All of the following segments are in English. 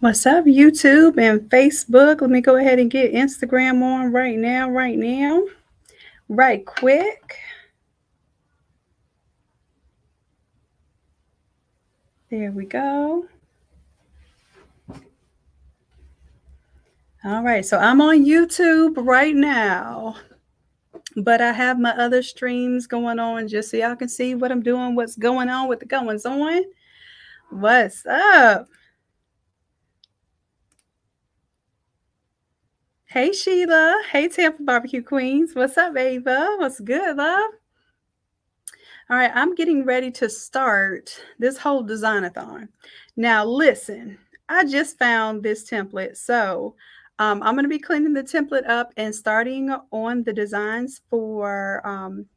What's up, YouTube and Facebook? Let me go ahead and get Instagram on right now, right quick. There we go. All right, so I'm on YouTube right now, but I have my other streams going on just so y'all can see what I'm doing, what's going on with the goings on. What's up? Hey, Sheila. Hey, Tampa Barbecue Queens. What's up, Ava? What's good, love? All right, I'm getting ready to start this whole design-a-thon. Now, listen, I just found this template. So I'm going to be cleaning the template up and starting on the designs for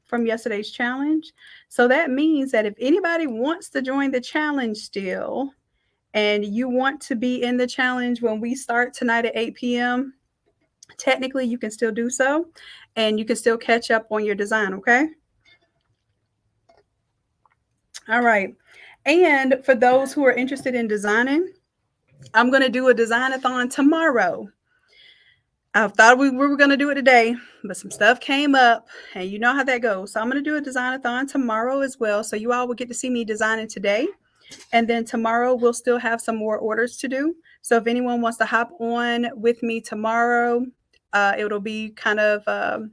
from yesterday's challenge. So that means that if anybody wants to join the challenge still, and you want to be in the challenge when we start tonight at 8 p.m., technically you can still do so, and you can still catch up on your design, okay? All right. And for those who are interested in designing, I'm going to do a design-a-thon tomorrow. I thought we were going to do it today, but some stuff came up, and you know how that goes. So I'm going to do a design-a-thon tomorrow as well. So you all will get to see me designing today. And then tomorrow we'll still have some more orders to do. So if anyone wants to hop on with me tomorrow, it'll be kind of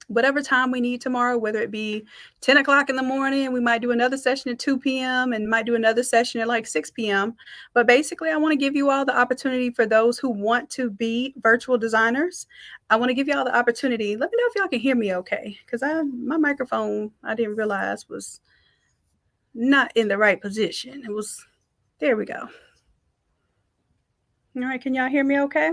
whatever time we need tomorrow, whether it be 10 o'clock in the morning, we might do another session at 2 p.m. and might do another session at like 6 p.m. But basically, I want to give you all the opportunity for those who want to be virtual designers. I want to give you all the opportunity. Let me know if y'all can hear me okay, because my microphone, I didn't realize was not in the right position. It was, there we go. All right, can y'all hear me okay?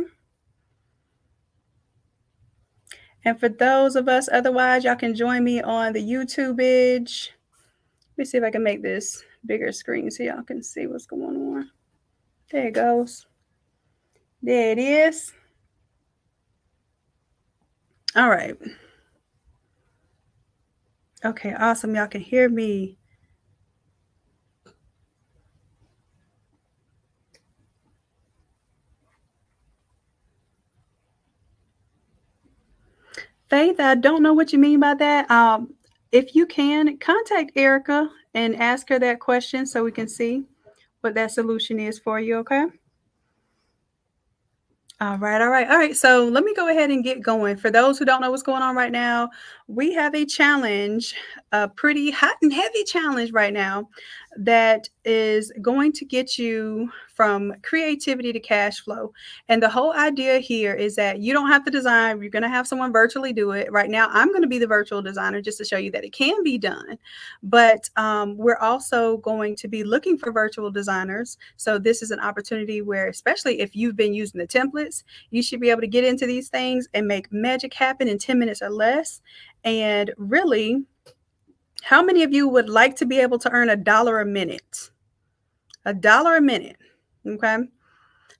And for those of us otherwise, y'all can join me on the YouTubeage. Let me see if I can make this bigger screen so y'all can see what's going on. There it goes. There it is. All right. Okay, awesome. Y'all can hear me. Faith, I don't know what you mean by that. If you can, contact Erica and ask her that question so we can see what that solution is for you, okay? All right, all right, all right. So let me go ahead and get going. For those who don't know what's going on right now, we have a challenge, a pretty hot and heavy challenge right now that is going to get you from creativity to cash flow. And the whole idea here is that you don't have to design, you're going to have someone virtually do it. Right now, I'm going to be the virtual designer just to show you that it can be done. But we're also going to be looking for virtual designers. So this is an opportunity where, especially if you've been using the templates, you should be able to get into these things and make magic happen in 10 minutes or less. And really, how many of you would like to be able to earn $1 a minute? $1 a minute, okay?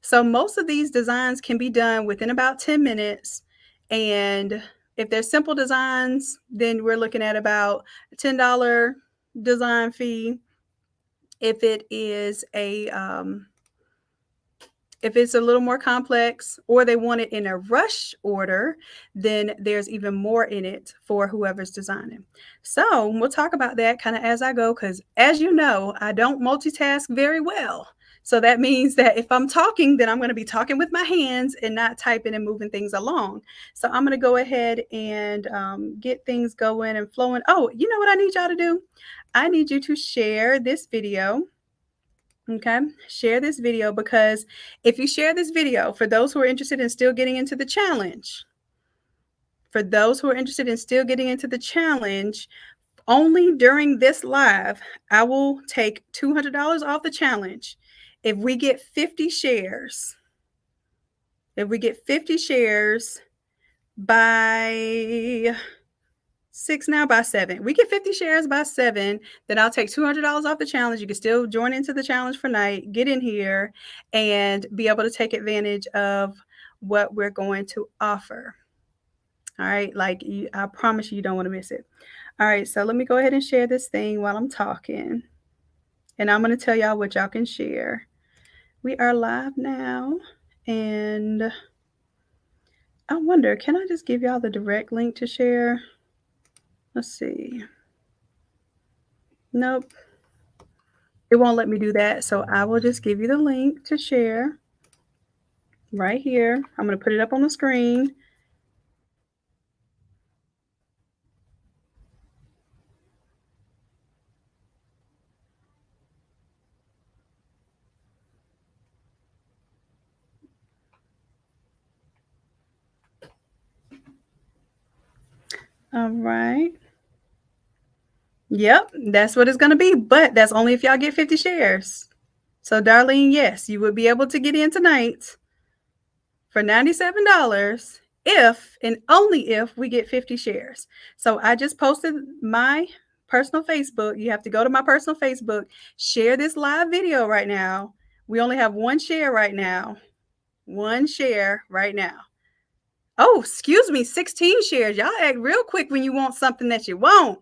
So most of these designs can be done within about 10 minutes. And if they're simple designs, then we're looking at about a $10 design fee. If it is if it's a little more complex or they want it in a rush order, then there's even more in it for whoever's designing. So we'll talk about that kind of as I go, because as you know, I don't multitask very well. So that means that if I'm talking, then I'm going to be talking with my hands and not typing and moving things along. So I'm going to go ahead and get things going and flowing. Oh, you know what I need y'all to do? I need you to share this video. Okay, share this video, because if you share this video, for those who are interested in still getting into the challenge, only during this live, I will take $200 off the challenge. If we get 50 shares, by 6 now, by 7. We get 50 shares by 7, then I'll take $200 off the challenge. You can still join into the challenge for night, get in here, and be able to take advantage of what we're going to offer. All right, like I promise you don't want to miss it. All right, so let me go ahead and share this thing while I'm talking. And I'm going to tell y'all what y'all can share. We are live now, and I wonder, can I just give y'all the direct link to share? Let's see. Nope, it won't let me do that. So I will just give you the link to share right here. I'm going to put it up on the screen. All right. Yep, that's what it's going to be. But that's only if y'all get 50 shares. So, Darlene, yes, you would be able to get in tonight for $97 if and only if we get 50 shares. So I just posted my personal Facebook. You have to go to my personal Facebook, share this live video right now. We only have one share right now. One share right now. Oh, excuse me, 16 shares. Y'all act real quick when you want something that you want.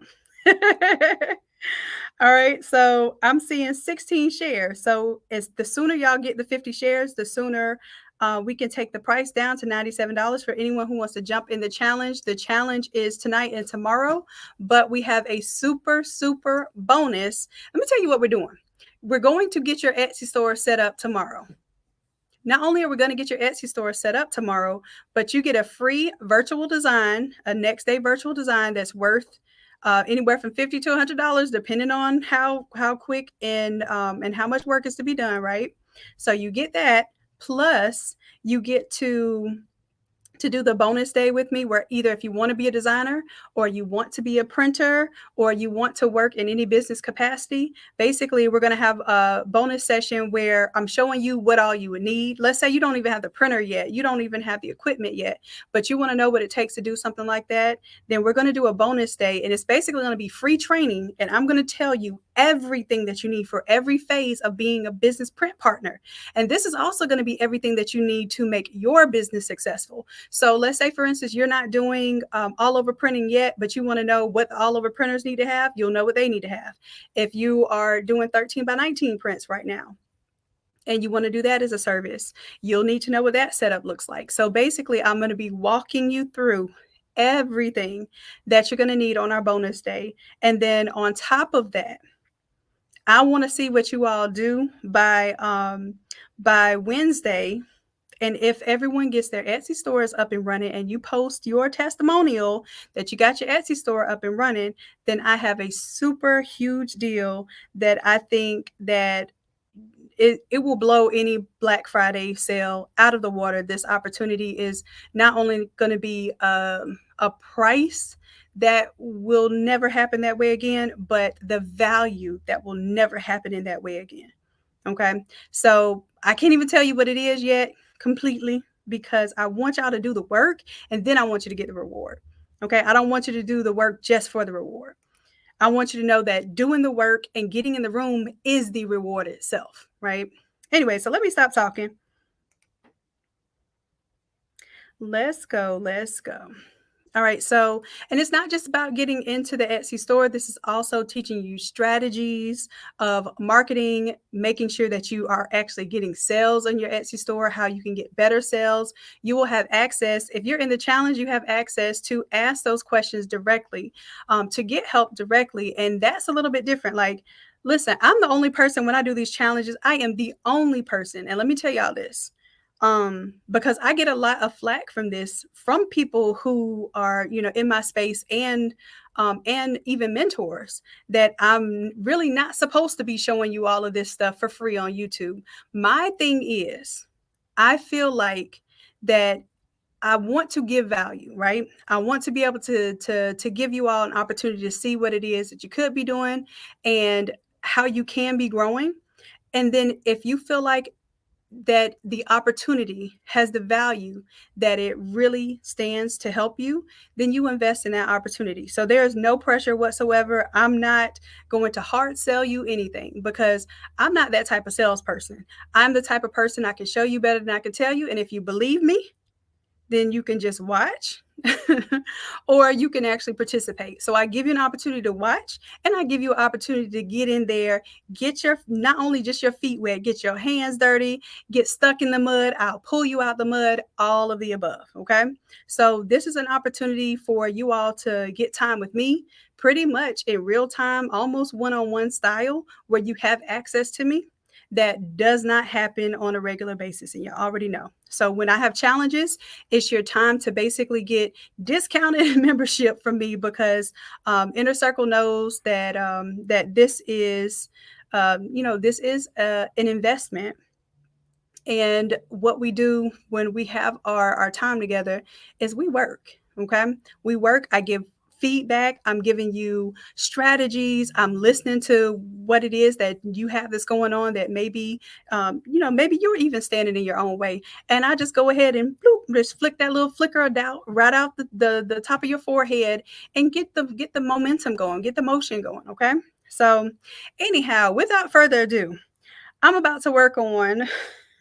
All right, so I'm seeing 16 shares. So it's the sooner y'all get the 50 shares, the sooner we can take the price down to $97 for anyone who wants to jump in the challenge. The challenge is tonight and tomorrow, but we have a super, super bonus. Let me tell you what we're doing. We're going to get your Etsy store set up tomorrow. Not only are we going to get your Etsy store set up tomorrow, but you get a free virtual design, a next day virtual design that's worth anywhere from $50 to $100, depending on how quick and how much work is to be done. Right. So you get that. Plus, you get to do the bonus day with me, where either if you want to be a designer or you want to be a printer or you want to work in any business capacity, basically we're going to have a bonus session where I'm showing you what all you would need. Let's say you don't even have the printer yet, you don't even have the equipment yet, but you want to know what it takes to do something like that. Then we're going to do a bonus day, and it's basically going to be free training, and I'm going to tell you everything that you need for every phase of being a business print partner. And this is also going to be everything that you need to make your business successful. So let's say, for instance, you're not doing all over printing yet, but you want to know what the all over printers need to have. You'll know what they need to have. If you are doing 13 by 19 prints right now, and you want to do that as a service, you'll need to know what that setup looks like. So basically, I'm going to be walking you through everything that you're going to need on our bonus day. And then on top of that, I want to see what you all do by Wednesday. And if everyone gets their Etsy stores up and running and you post your testimonial that you got your Etsy store up and running, then I have a super huge deal that I think that it will blow any Black Friday sale out of the water. This opportunity is not only going to be a price that will never happen that way again, but the value that will never happen in that way again. Okay. So I can't even tell you what it is yet completely, because I want y'all to do the work and then I want you to get the reward. Okay. I don't want you to do the work just for the reward. I want you to know that doing the work and getting in the room is the reward itself. Right. Anyway, so let me stop talking. Let's go. Let's go. All right. So, and it's not just about getting into the Etsy store. This is also teaching you strategies of marketing, making sure that you are actually getting sales on your Etsy store, how you can get better sales. You will have access. If you're in the challenge, you have access to ask those questions directly, to get help directly. And that's a little bit different. Like, listen, I'm the only person when I do these challenges, I am the only person. And let me tell y'all this, because I get a lot of flack from this from people who are, in my space, and even mentors, that I'm really not supposed to be showing you all of this stuff for free on YouTube. My thing is, I feel like that I want to give value, right? I want to be able to give you all an opportunity to see what it is that you could be doing and how you can be growing. And then if you feel like that the opportunity has the value that it really stands to help you, then you invest in that opportunity. So there's no pressure whatsoever. I'm not going to hard sell you anything, because I'm not that type of salesperson. I'm the type of person, I can show you better than I can tell you. And if you believe me, then you can just watch or you can actually participate. So I give you an opportunity to watch and I give you an opportunity to get in there, get your not only just your feet wet, get your hands dirty, get stuck in the mud. I'll pull you out the mud, all of the above. Okay. So this is an opportunity for you all to get time with me pretty much in real time, almost one on one style, where you have access to me. That does not happen on a regular basis, and you already know. So, when I have challenges, it's your time to basically get discounted membership from me because Inner Circle knows that this is, this is an investment, and what we do when we have our time together is we work. Okay. We work. I give feedback. I'm giving you strategies. I'm listening to what it is that you have that's going on that maybe, maybe you're even standing in your own way. And I just go ahead and bloop, just flick that little flicker of doubt right out the top of your forehead and get the momentum going, get the motion going. Okay. So anyhow, without further ado, I'm about to work on,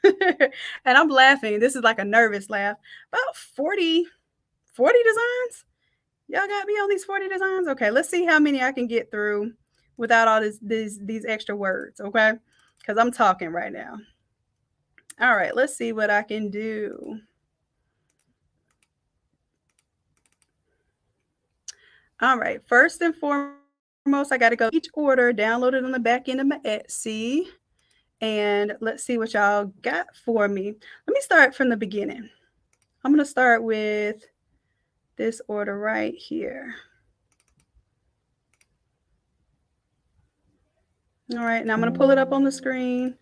and I'm laughing. This is like a nervous laugh. About 40 designs. Y'all got me on these 40 designs? Okay, let's see how many I can get through without all these extra words, okay? Because I'm talking right now. All right, let's see what I can do. All right, first and foremost, I got to go each order, download it on the back end of my Etsy. And let's see what y'all got for me. Let me start from the beginning. I'm going to start with this order right here. All right, now I'm going to pull it up on the screen.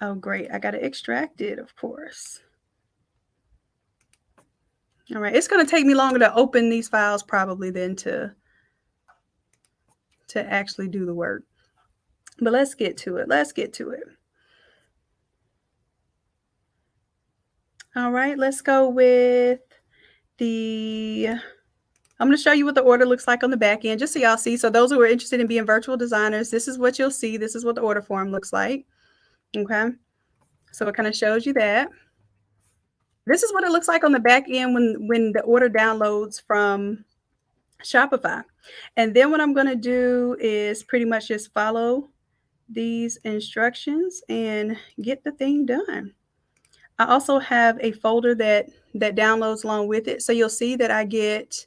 Oh, great. I got to extract it, of course. All right, it's going to take me longer to open these files probably than to actually do the work. But let's get to it. Let's get to it. All right, let's go with I'm going to show you what the order looks like on the back end, just so y'all see. So those who are interested in being virtual designers, this is what you'll see. This is what the order form looks like. Okay. So it kind of shows you that. This is what it looks like on the back end when the order downloads from Shopify. And then what I'm going to do is pretty much just follow these instructions and get the thing done. I also have a folder that downloads along with it. So you'll see that I get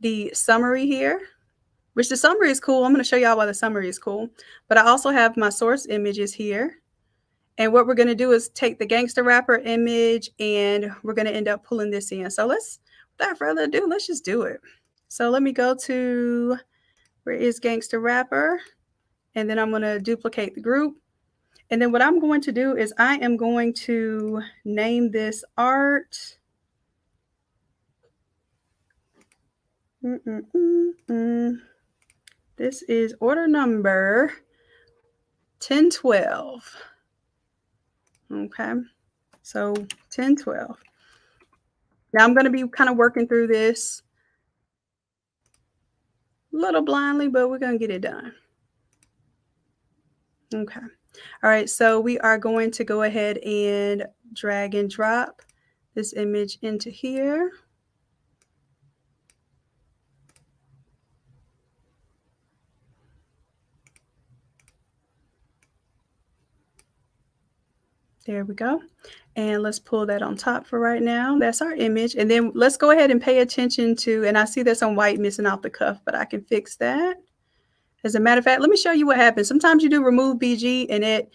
the summary here, which the summary is cool. I'm going to show y'all why the summary is cool. But I also have my source images here. And what we're going to do is take the gangster rapper image and we're going to end up pulling this in. So without further ado, let's just do it. So let me go to where is gangster rapper. And then I'm going to duplicate the group. And then what I'm going to do is I am going to name this art. This is order number 1012. Okay, so 1012. Now I'm going to be kind of working through this a little blindly, but we're going to get it done. Okay. All right, so we are going to go ahead and drag and drop this image into here. There we go. And let's pull that on top for right now. That's our image. And then let's go ahead and pay attention to, and I see there's some white missing off the cuff, but I can fix that. As a matter of fact, let me show you what happens. Sometimes you do remove BG and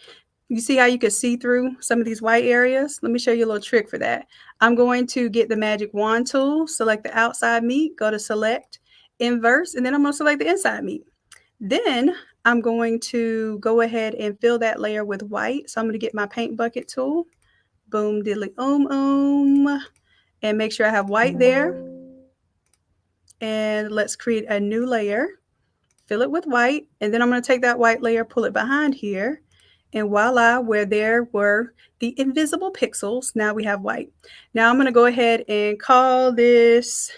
you see how you can see through some of these white areas? Let me show you a little trick for that. I'm going to get the magic wand tool, select the outside meat, go to select, inverse, and then I'm going to select the inside meat. Then I'm going to go ahead and fill that layer with white. So I'm going to get my paint bucket tool. Boom, diddly, and make sure I have white there. And let's create a new layer. Fill it with white. And then I'm going to take that white layer, pull it behind here. And voila, where there were the invisible pixels, now we have white. Now I'm going to go ahead and call this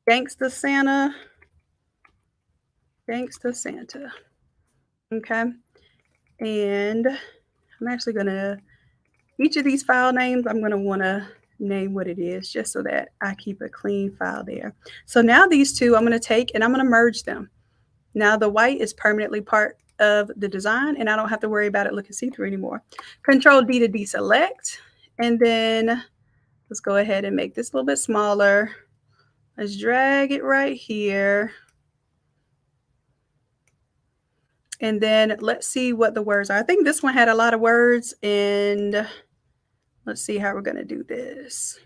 Gangsta Santa. Gangsta Santa. Okay. And I'm actually going to, Each of these file names, I'm going to want to name what it is just so that I keep a clean file there. So now these two I'm going to take and I'm going to merge them. Now the white is permanently part of the design and I don't have to worry about it looking see-through anymore. Control D to deselect, and then let's go ahead and make this a little bit smaller. Let's drag it right here. And then let's see what the words are. I think this one had a lot of words, and let's see how we're going to do this.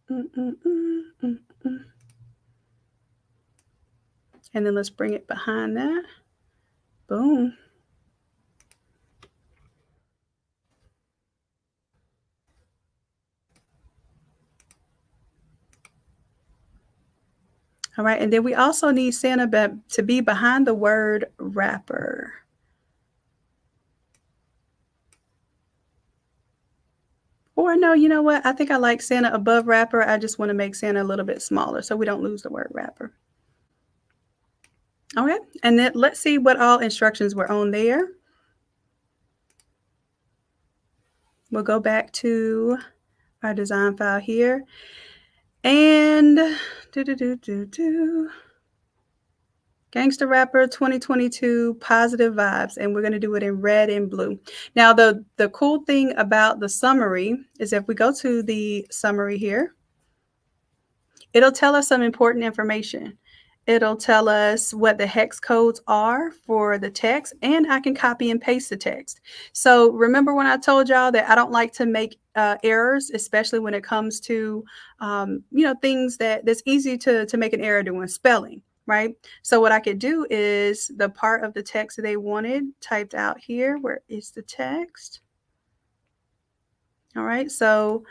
And then let's bring it behind that. Boom. All right, and then we also need Santa to be behind the word wrapper. Or no, you know what? I think I like Santa above wrapper. I just want to make Santa a little bit smaller so we don't lose the word wrapper. All right, and then let's see what all instructions were on there. We'll go back to our design file here. And Gangster Rapper 2022 Positive Vibes, and we're going to do it in red and blue. Now, the cool thing about the summary is if we go to the summary here, it'll tell us some important information. It'll tell us what the hex codes are for the text, and I can copy and paste the text. So remember when I told y'all that I don't like to make errors, especially when it comes to, things that's easy to make an error doing, spelling, right? So what I could do is the part of the text they wanted typed out here. Where is the text? All right, so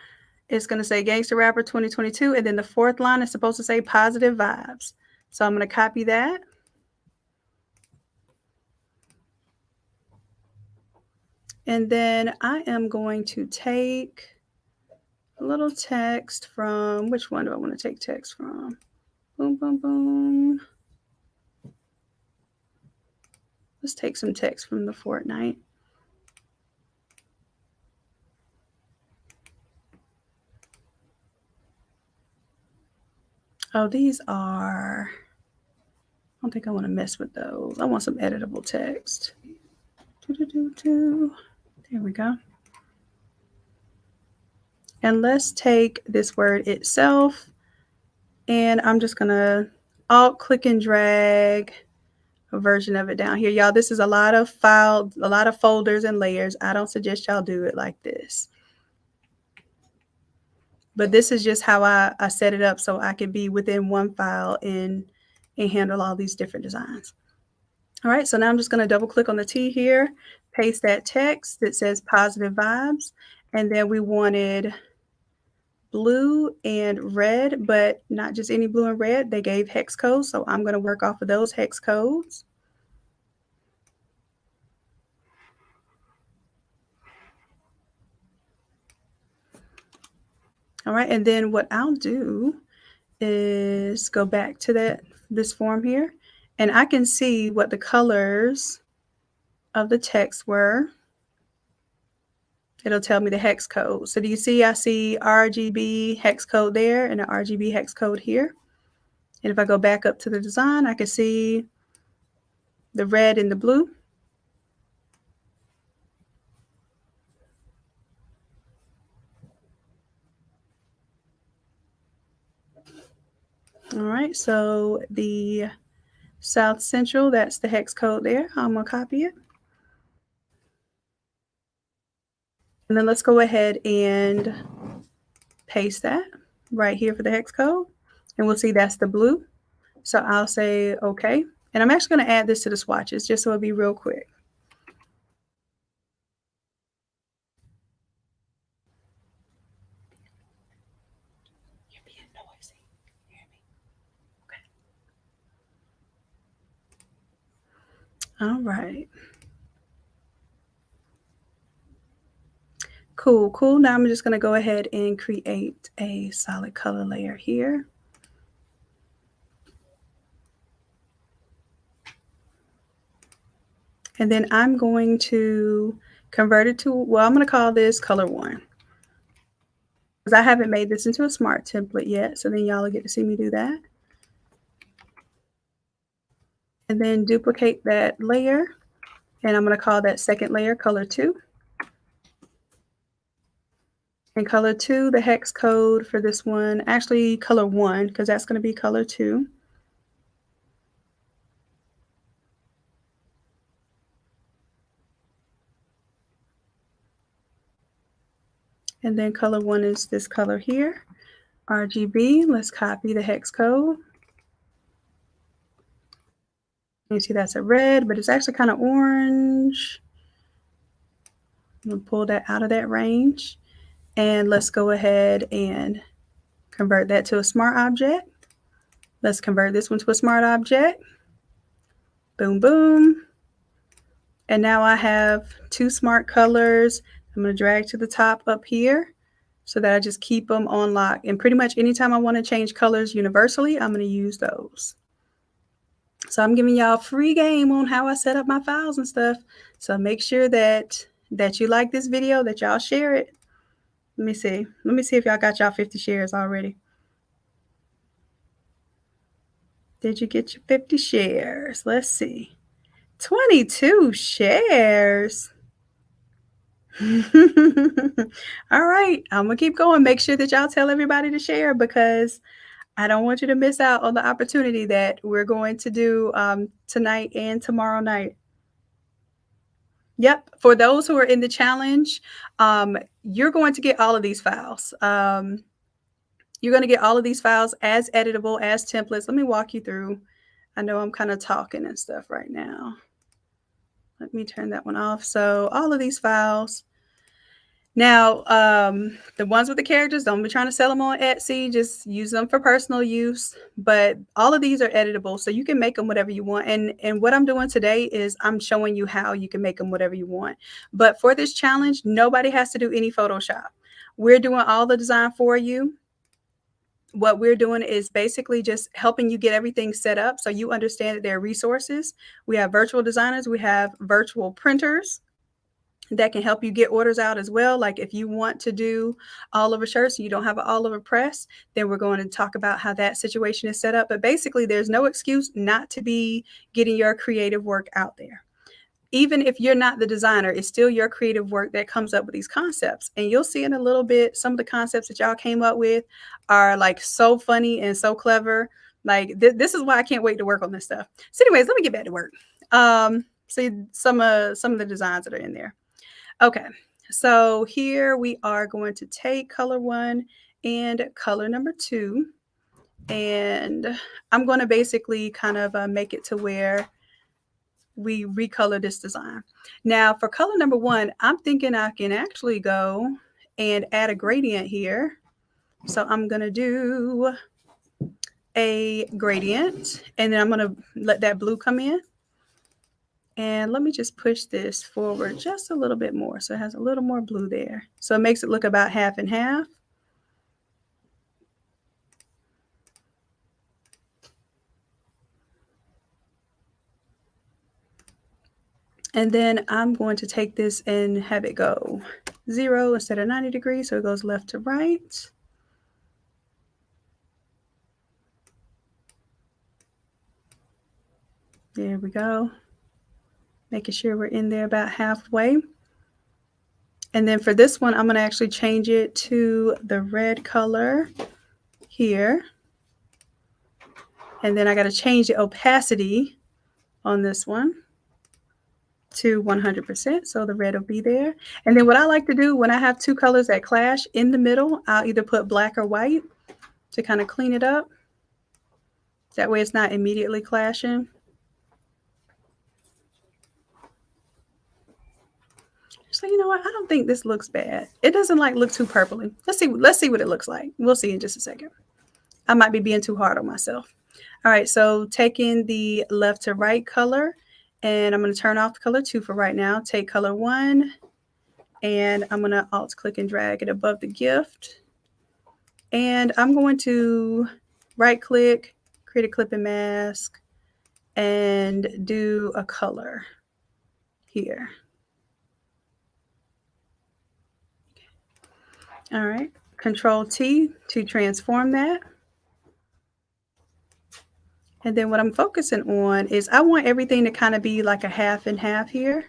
it's going to say Gangster Rapper 2022, and then the fourth line is supposed to say Positive Vibes. So I'm going to copy that. And then I am going to take a little text from, which one do I want to take text from? Boom, boom, boom. Let's take some text from the Fortnite. Oh, these are, I don't think I want to mess with those. I want some editable text. There we go. And let's take this word itself, and I'm just going to alt click and drag a version of it down here. Y'all, this is a lot of files, a lot of folders and layers. I don't suggest y'all do it like this. But this is just how I set it up so I can be within one file and handle all these different designs. All right, so now I'm just going to double click on the T here, paste that text that says Positive Vibes, and then we wanted blue and red, but not just any blue and red. They gave hex codes, so I'm going to work off of those hex codes. All right, and then what I'll do is go back to this form here, and I can see what the colors of the text were. It'll tell me the hex code. So do you see, I see RGB hex code there and the RGB hex code here. And if I go back up to the design, I can see the red and the blue. All right, so the South Central, that's the hex code there. I'm gonna copy it. And then let's go ahead and paste that right here for the hex code. And we'll see that's the blue. So I'll say, okay. And I'm actually gonna add this to the swatches just so it'll be real quick. You're being noisy. You hear me? Okay. All right. Cool, cool. Now I'm just going to go ahead and create a solid color layer here. And then I'm going to convert it to, well, I'm going to call this color 1 because I haven't made this into a smart template yet. So then y'all will get to see me do that. And then duplicate that layer. And I'm going to call that second layer color 2. And color 2, the hex code for this one, actually color 1, because that's going to be color 2. And then color 1 is this color here, RGB. Let's copy the hex code. You see that's a red, but it's actually kind of orange. I'm going to pull that out of that range. And let's go ahead and convert that to a smart object. Let's convert this one to a smart object. Boom, boom. And now I have 2 smart colors. I'm going to drag to the top up here so that I just keep them on lock. And pretty much anytime I want to change colors universally, I'm going to use those. So I'm giving y'all free game on how I set up my files and stuff. So make sure that you like this video, that y'all share it. Let me see. Let me see if y'all got y'all 50 shares already. Did you get your 50 shares? Let's see. 22 shares. All right, I'm gonna keep going. Make sure that y'all tell everybody to share because I don't want you to miss out on the opportunity that we're going to do tonight and tomorrow night. Yep, for those who are in the challenge, you're going to get all of these files. You're going to get all of these files as editable, as templates. Let me walk you through. I know I'm kind of talking and stuff right now. Let me turn that one off. So all of these files. Now, the ones with the characters, don't be trying to sell them on Etsy. Just use them for personal use. But all of these are editable, so you can make them whatever you want. And what I'm doing today is I'm showing you how you can make them whatever you want. But for this challenge, nobody has to do any Photoshop. We're doing all the design for you. What we're doing is basically just helping you get everything set up so you understand that there are resources. We have virtual designers. We have virtual printers that can help you get orders out as well. Like if you want to do all over shirts, you don't have an all over press, then we're going to talk about how that situation is set up. But basically, there's no excuse not to be getting your creative work out there. Even if you're not the designer, it's still your creative work that comes up with these concepts. And you'll see in a little bit, some of the concepts that y'all came up with are like so funny and so clever. Like this is why I can't wait to work on this stuff. So anyways, let me get back to work. See some of the designs that are in there. Okay, so here we are going to take color 1 and color number 2, and I'm going to basically kind of make it to where we recolor this design. Now for color number 1, I'm thinking I can actually go and add a gradient here. So I'm going to do a gradient, and then I'm going to let that blue come in. And let me just push this forward just a little bit more. So it has a little more blue there. So it makes it look about half and half. And then I'm going to take this and have it go 0 instead of 90 degrees. So it goes left to right. There we go. Making sure we're in there about halfway. And then for this one, I'm going to actually change it to the red color here. And then I got to change the opacity on this one to 100%. So the red will be there. And then what I like to do when I have 2 colors that clash in the middle, I'll either put black or white to kind of clean it up. That way it's not immediately clashing. So you know what? I don't think this looks bad. It doesn't like look too purpley. Let's see what it looks like. We'll see in just a second. I might be being too hard on myself. All right, so taking the left to right color, and I'm going to turn off the color 2 for right now. Take color 1, and I'm going to alt click and drag it above the gift. And I'm going to right click, create a clipping mask, and do a color here. All right, Control T to transform that. And then what I'm focusing on is I want everything to kind of be like a half and half here.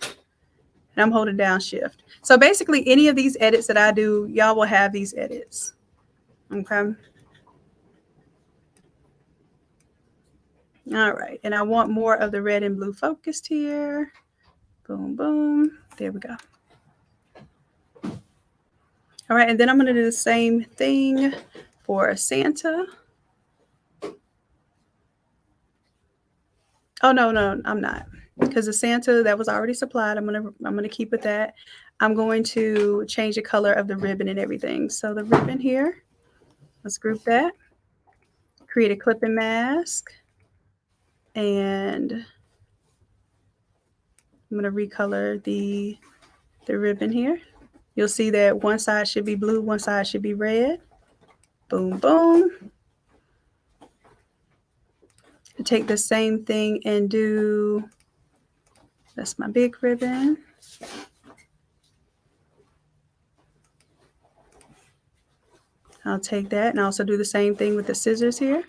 And I'm holding down Shift. So basically any of these edits that I do, y'all will have these edits. Okay. All right. And I want more of the red and blue focused here. Boom, boom. There we go. All right. And then I'm going to do the same thing for Santa. Oh, no, I'm not. Because the Santa that was already supplied, I'm gonna keep with that. I'm going to change the color of the ribbon and everything. So the ribbon here, let's group that. Create a clipping mask. And I'm gonna recolor the ribbon here. You'll see that one side should be blue, one side should be red. Boom, boom. Take the same thing and do, that's my big ribbon. I'll take that and also do the same thing with the scissors here.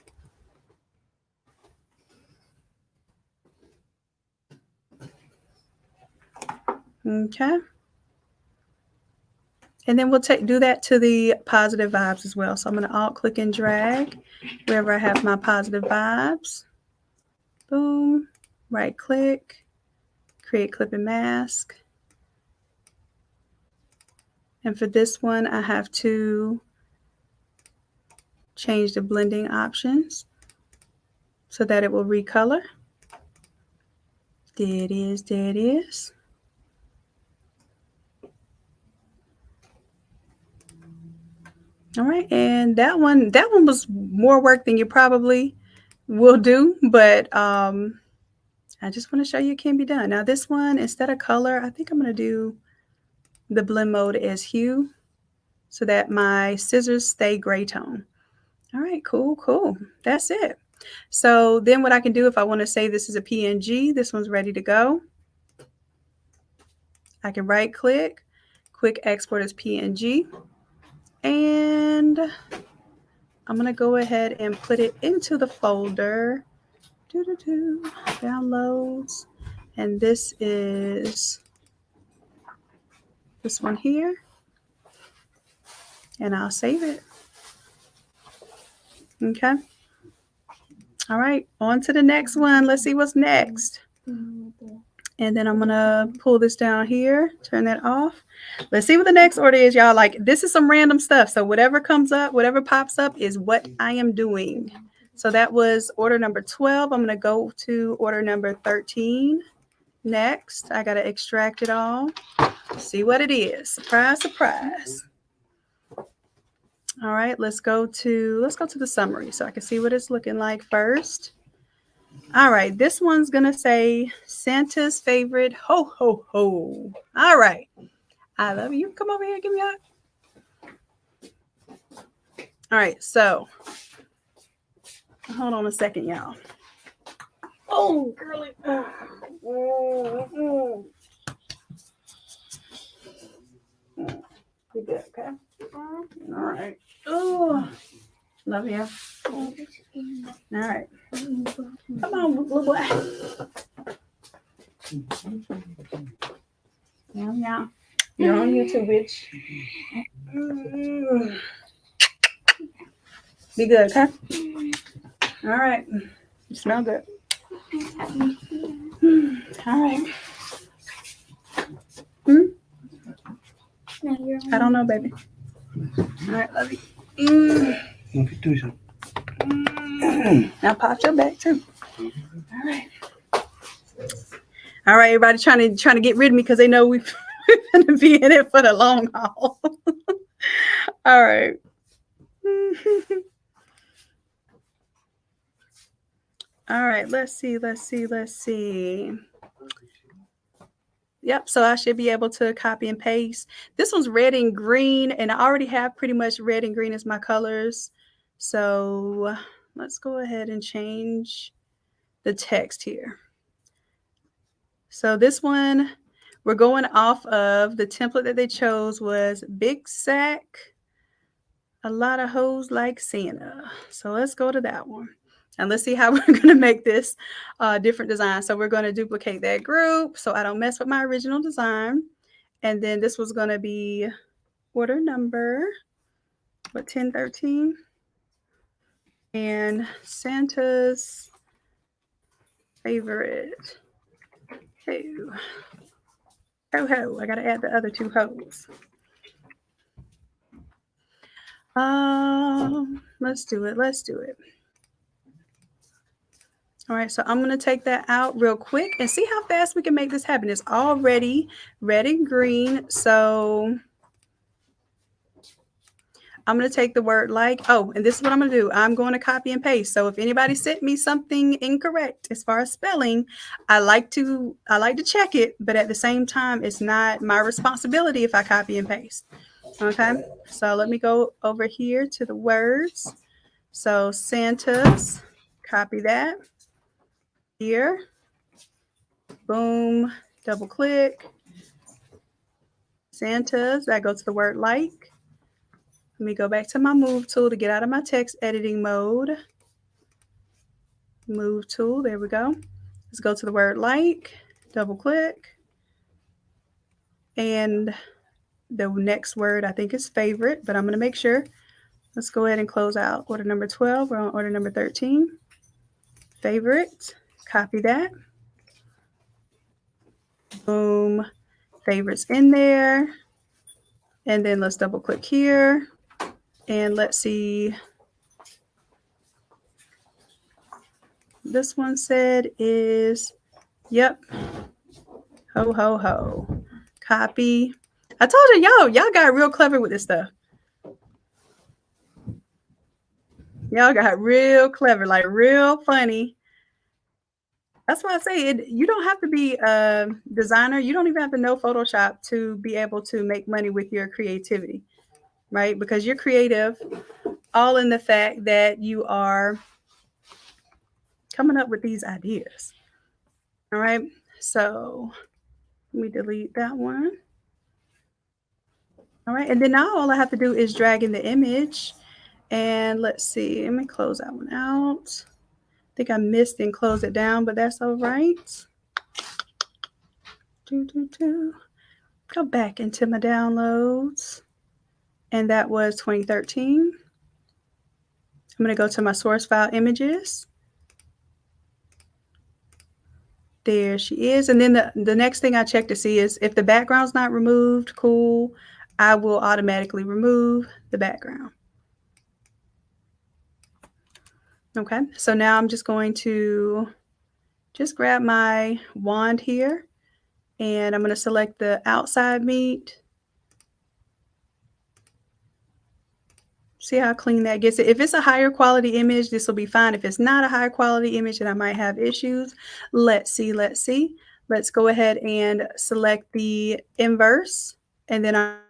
Okay. And then we'll do that to the positive vibes as well. So I'm going to alt click and drag wherever I have my positive vibes. Boom. Right click. Create clipping mask. And for this one, I have to change the blending options so that it will recolor. There it is. There it is. All right, and that one was more work than you probably will do, but I just want to show you it can be done. Now this one, instead of color, I think I'm going to do the blend mode as hue so that my scissors stay gray tone. All right, cool. That's it. So then what I can do if I want to say this is a PNG, this one's ready to go. I can right click, quick export as PNG, and I'm going to go ahead and put it into the folder. Downloads. And this is this one here. And I'll save it. Okay. All right. On to the next one. Let's see what's next. And then I'm going to pull this down here, turn that off. Let's see what the next order is, y'all. Like, this is some random stuff. So whatever comes up, whatever pops up is what I am doing. So that was order number 12. I'm going to go to order number 13 next. I got to extract it all. See what it is. Surprise, surprise. All right, let's go to the summary so I can see what it's looking like first. All right, this one's gonna say Santa's favorite ho ho ho. All right, I love you. Come over here, give me a hug. All right, so hold on a second, y'all. Oh, girly. You good, okay? All right. Oh, love you. All right. Come on, little boy. Yeah. You're on YouTube, bitch. Be good, okay? All right. You smell good. All right. I don't know, baby. All right, love you. Now pop your back too. All right. All right, everybody trying to get rid of me because they know we're gonna be in it for the long haul. All right. All right, let's see. Yep, so I should be able to copy and paste. This one's red and green, and I already have pretty much red and green as my colors. So let's go ahead and change the text here. So this one, we're going off of the template that they chose was Big Sack A lot of hoes like Santa. So let's go to that one. And let's see how we're going to make this different design. So we're going to duplicate that group so I don't mess with my original design. And then this was going to be order number, 1013. And Santa's favorite ho. Ho ho. I got to add the other two hoes. Let's do it. Let's do it. All right, so I'm going to take that out real quick and see how fast we can make this happen. It's already red and green, so I'm going to take the word like. Oh, and this is what I'm going to do. I'm going to copy and paste. So if anybody sent me something incorrect as far as spelling, I like to check it, but at the same time, it's not my responsibility if I copy and paste. Okay, so let me go over here to the words. So Santa's, copy that. Here, boom, double click. Santa's, that goes to the word like. Let me go back to my move tool to get out of my text editing mode. Move tool, there we go. Let's go to the word like, double click. And the next word I think is favorite, but I'm going to make sure. Let's go ahead and close out order number 12. We're on order number 13. Favorite, copy that. Boom, favorites in there. And then let's double click here. And let's see. This one said is, yep. Ho, ho, ho. Copy. I told you, y'all got real clever with this stuff. Y'all got real clever, like real funny. That's why I say it. You don't have to be a designer. You don't even have to know Photoshop to be able to make money with your creativity, right? Because you're creative, all in the fact that you are coming up with these ideas. All right. So let me delete that one. All right. And then now all I have to do is drag in the image. And let's see. Let me close that one out. I think I missed and closed it down, but that's all right. Go back into my downloads. And that was 2013. I'm going to go to my source file images. There she is. And then the next thing I check to see is if the background's not removed, cool, I will automatically remove the background. Okay, so now I'm just going to just grab my wand here and I'm going to select the outside meat. See how clean that gets it. If it's a higher quality image, this will be fine. If it's not a higher quality image, then I might have issues. Let's see. Let's go ahead and select the inverse. And then I'm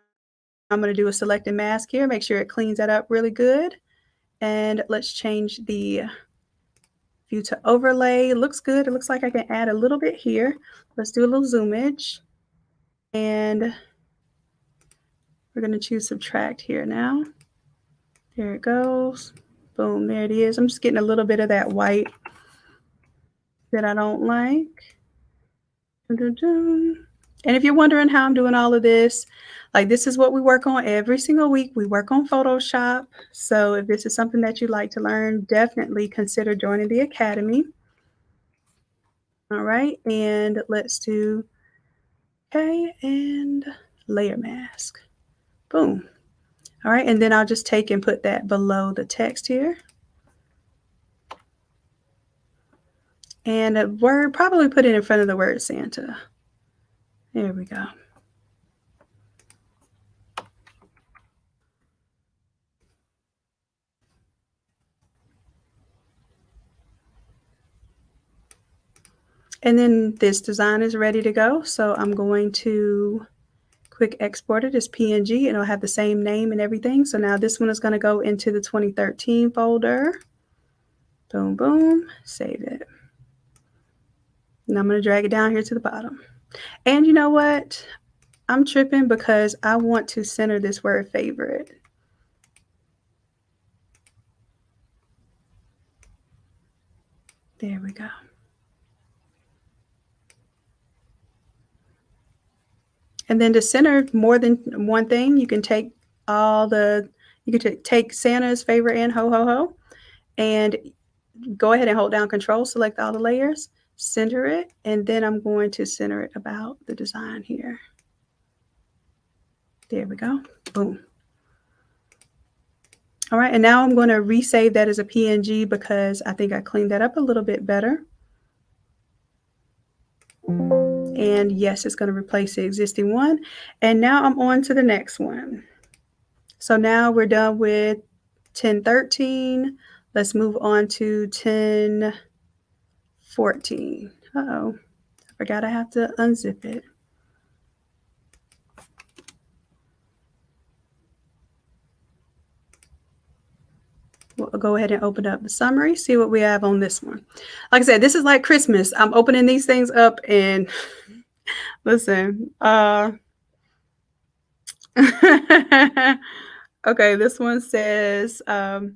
going to do a select and mask here. Make sure it cleans that up really good. And let's change the view to overlay. It looks good. It looks like I can add a little bit here. Let's do a little zoomage. And we're going to choose subtract here now. There it goes. Boom, there it is. I'm just getting a little bit of that white that I don't like. And if you're wondering how I'm doing all of this, like this is what we work on every single week. We work on Photoshop. So if this is something that you'd like to learn, definitely consider joining the Academy. All right, and let's do, okay, and layer mask. Boom. All right, and then I'll just take and put that below the text here. And a word, probably put it in front of the word Santa. There we go. And then this design is ready to go. So I'm going to quick export it as PNG and it'll have the same name and everything. So now this one is going to go into the 2013 folder. Boom, boom, save it. And I'm going to drag it down here to the bottom. And you know what? I'm tripping because I want to center this word favorite. There we go. And then to center more than one thing, you can take take Santa's favorite and ho ho ho, and go ahead and hold down control, select all the layers, center it, and then I'm going to center it about the design here. There we go. Boom. All right, and now I'm going to resave that as a PNG because I think I cleaned that up a little bit better. And yes, it's going to replace the existing one. And now I'm on to the next one. So now we're done with 1013. Let's move on to 1014. Uh-oh, I forgot I have to unzip it. We'll go ahead and open up the summary, see what we have on this one. Like I said, this is like Christmas. I'm opening these things up and listen, okay, this one says, it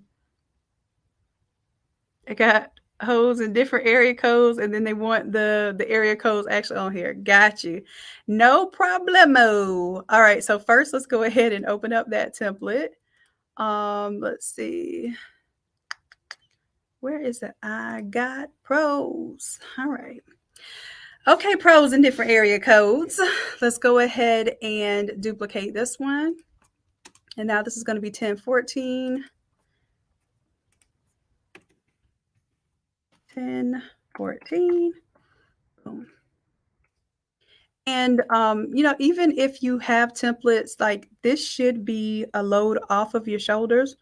got hoes in different area codes, and then they want the area codes actually on here. Got you. No problemo. All right, so first let's go ahead and open up that template. Let's see. Where is it? I got pros. All right. Okay, pros in different area codes. Let's go ahead and duplicate this one. And now this is going to be 1014. 1014. Boom. And even if you have templates, like this should be a load off of your shoulders,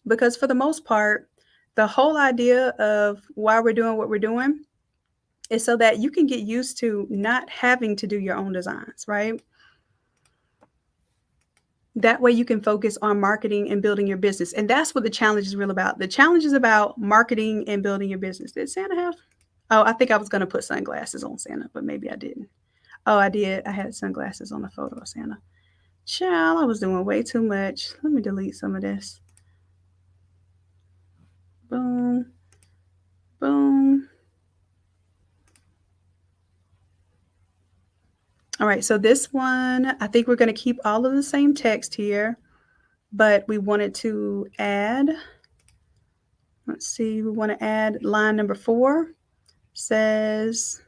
because for the most part, the whole idea of why we're doing what we're doing is so that you can get used to not having to do your own designs, right? That way you can focus on marketing and building your business. And that's what the challenge is real about. The challenge is about marketing and building your business. Did Santa have? Oh, I think I was going to put sunglasses on Santa, but maybe I didn't. Oh, I did. I had sunglasses on the photo of Santa. Child, I was doing way too much. Let me delete some of this. Boom. Boom. All right, so this one, I think we're going to keep all of the same text here, but we wanted to add, let's see, we want to add line number 4, says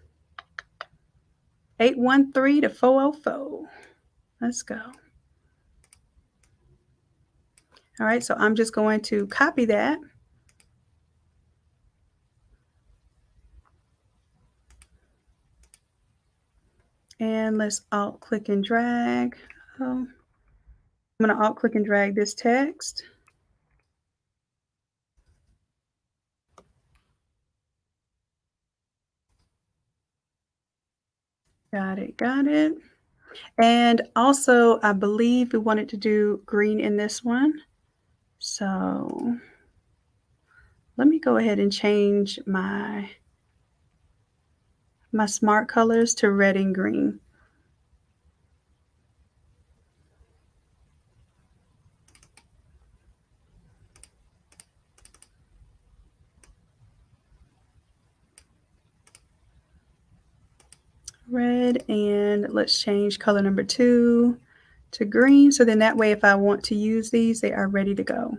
813 to 404. Let's go. All right, so I'm just going to copy that. And let's alt click and drag. I'm going to alt click and drag this text. Got it, got it. And also, I believe we wanted to do green in this one. So let me go ahead and change my smart colors to red and green. Red, and let's change color number 2 to green. So then that way, if I want to use these, they are ready to go.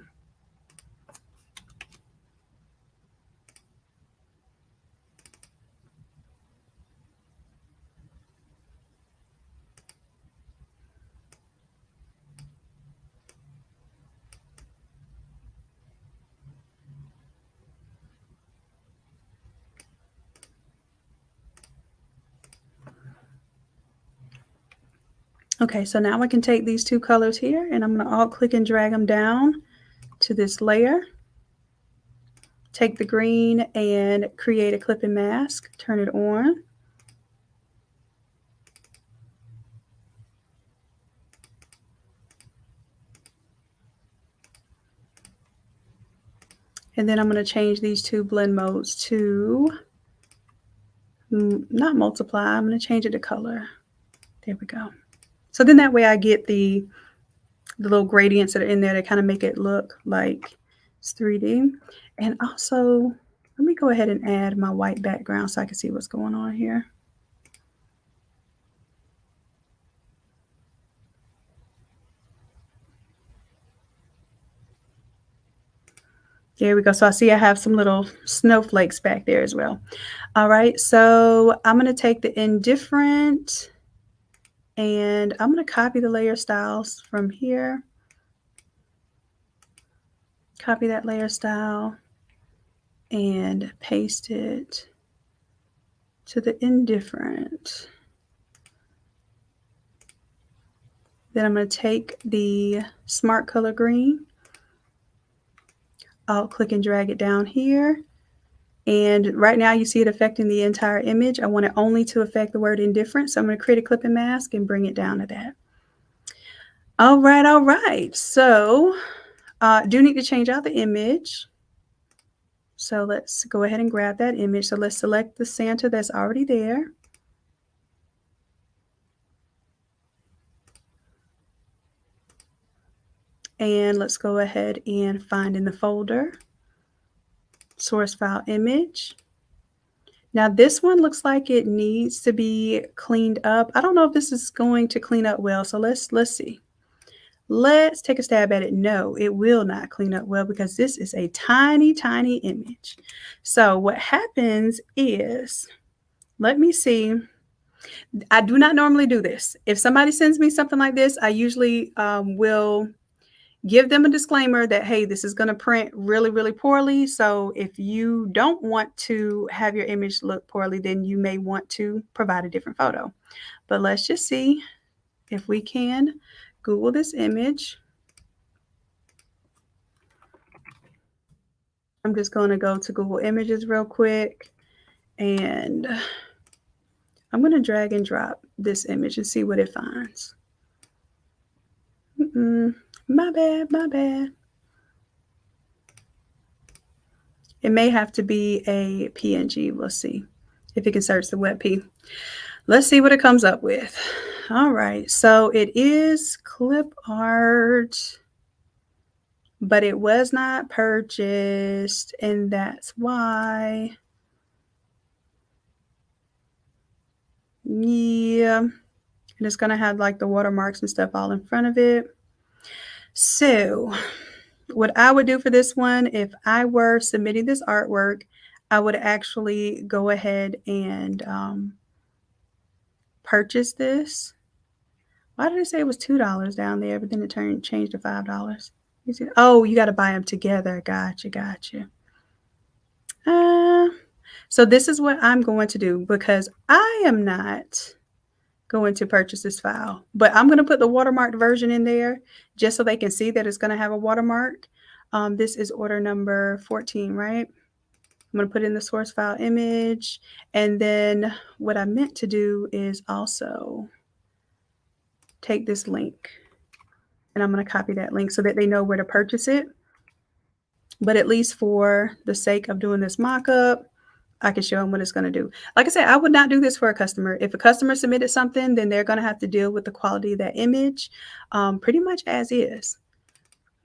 Okay, so now I can take these 2 colors here, and I'm going to alt click and drag them down to this layer. Take the green and create a clip and mask, turn it on. And then I'm going to change these 2 blend modes to not multiply. I'm going to change it to color. There we go. So then that way I get the little gradients that are in there to kind of make it look like it's 3D. And also, Let me go ahead and add my white background so I can see what's going on here. There we go. So I see I have some little snowflakes back there as well. All right, so I'm going to take the indifferent and I'm going to copy the layer styles from here. Copy that layer style and paste it to the indifferent. Then I'm going to take the smart color green. I'll click and drag it down here. And right now you see it affecting the entire image. I want it only to affect the word indifferent. So I'm going to create a clipping mask and bring it down to that. All right, all right. So do need to change out the image. So let's go ahead and grab that image. So let's select the Santa that's already there. And let's go ahead and find in the folder, source file image. Now this one looks like it needs to be cleaned up. I don't know if this is going to clean up well. So let's see. Let's take a stab at it. No, it will not clean up well because this is a tiny, tiny image. So what happens is, let me see. I do not normally do this. If somebody sends me something like this, I usually will give them a disclaimer that, hey, this is going to print really, really poorly. So if you don't want to have your image look poorly, then you may want to provide a different photo. But let's just see if we can Google this image. I'm just going to go to Google Images real quick, and I'm going to drag and drop this image and see what it finds. My bad, my bad. It may have to be a PNG. We'll see if it can search the WebP. Let's see what it comes up with. All right, so it is clip art, but it was not purchased, and that's why. Yeah, and it's going to have like the watermarks and stuff all in front of it. So what I would do for this one, if I were submitting this artwork, I would actually go ahead and purchase this. Why did it say it was $2 down there, but then it changed to $5? Oh, you got to buy them together. Gotcha. So this is what I'm going to do because I am not going to purchase this file, but I'm going to put the watermarked version in there just so they can see that it's going to have a watermark. This is order number 14, right? I'm going to put in the source file image. And then what I meant to do is also take this link and I'm going to copy that link so that they know where to purchase it. But at least for the sake of doing this mock-up, I can show them what it's going to do. Like I said, I would not do this for a customer. If a customer submitted something, then they're going to have to deal with the quality of that image pretty much as is.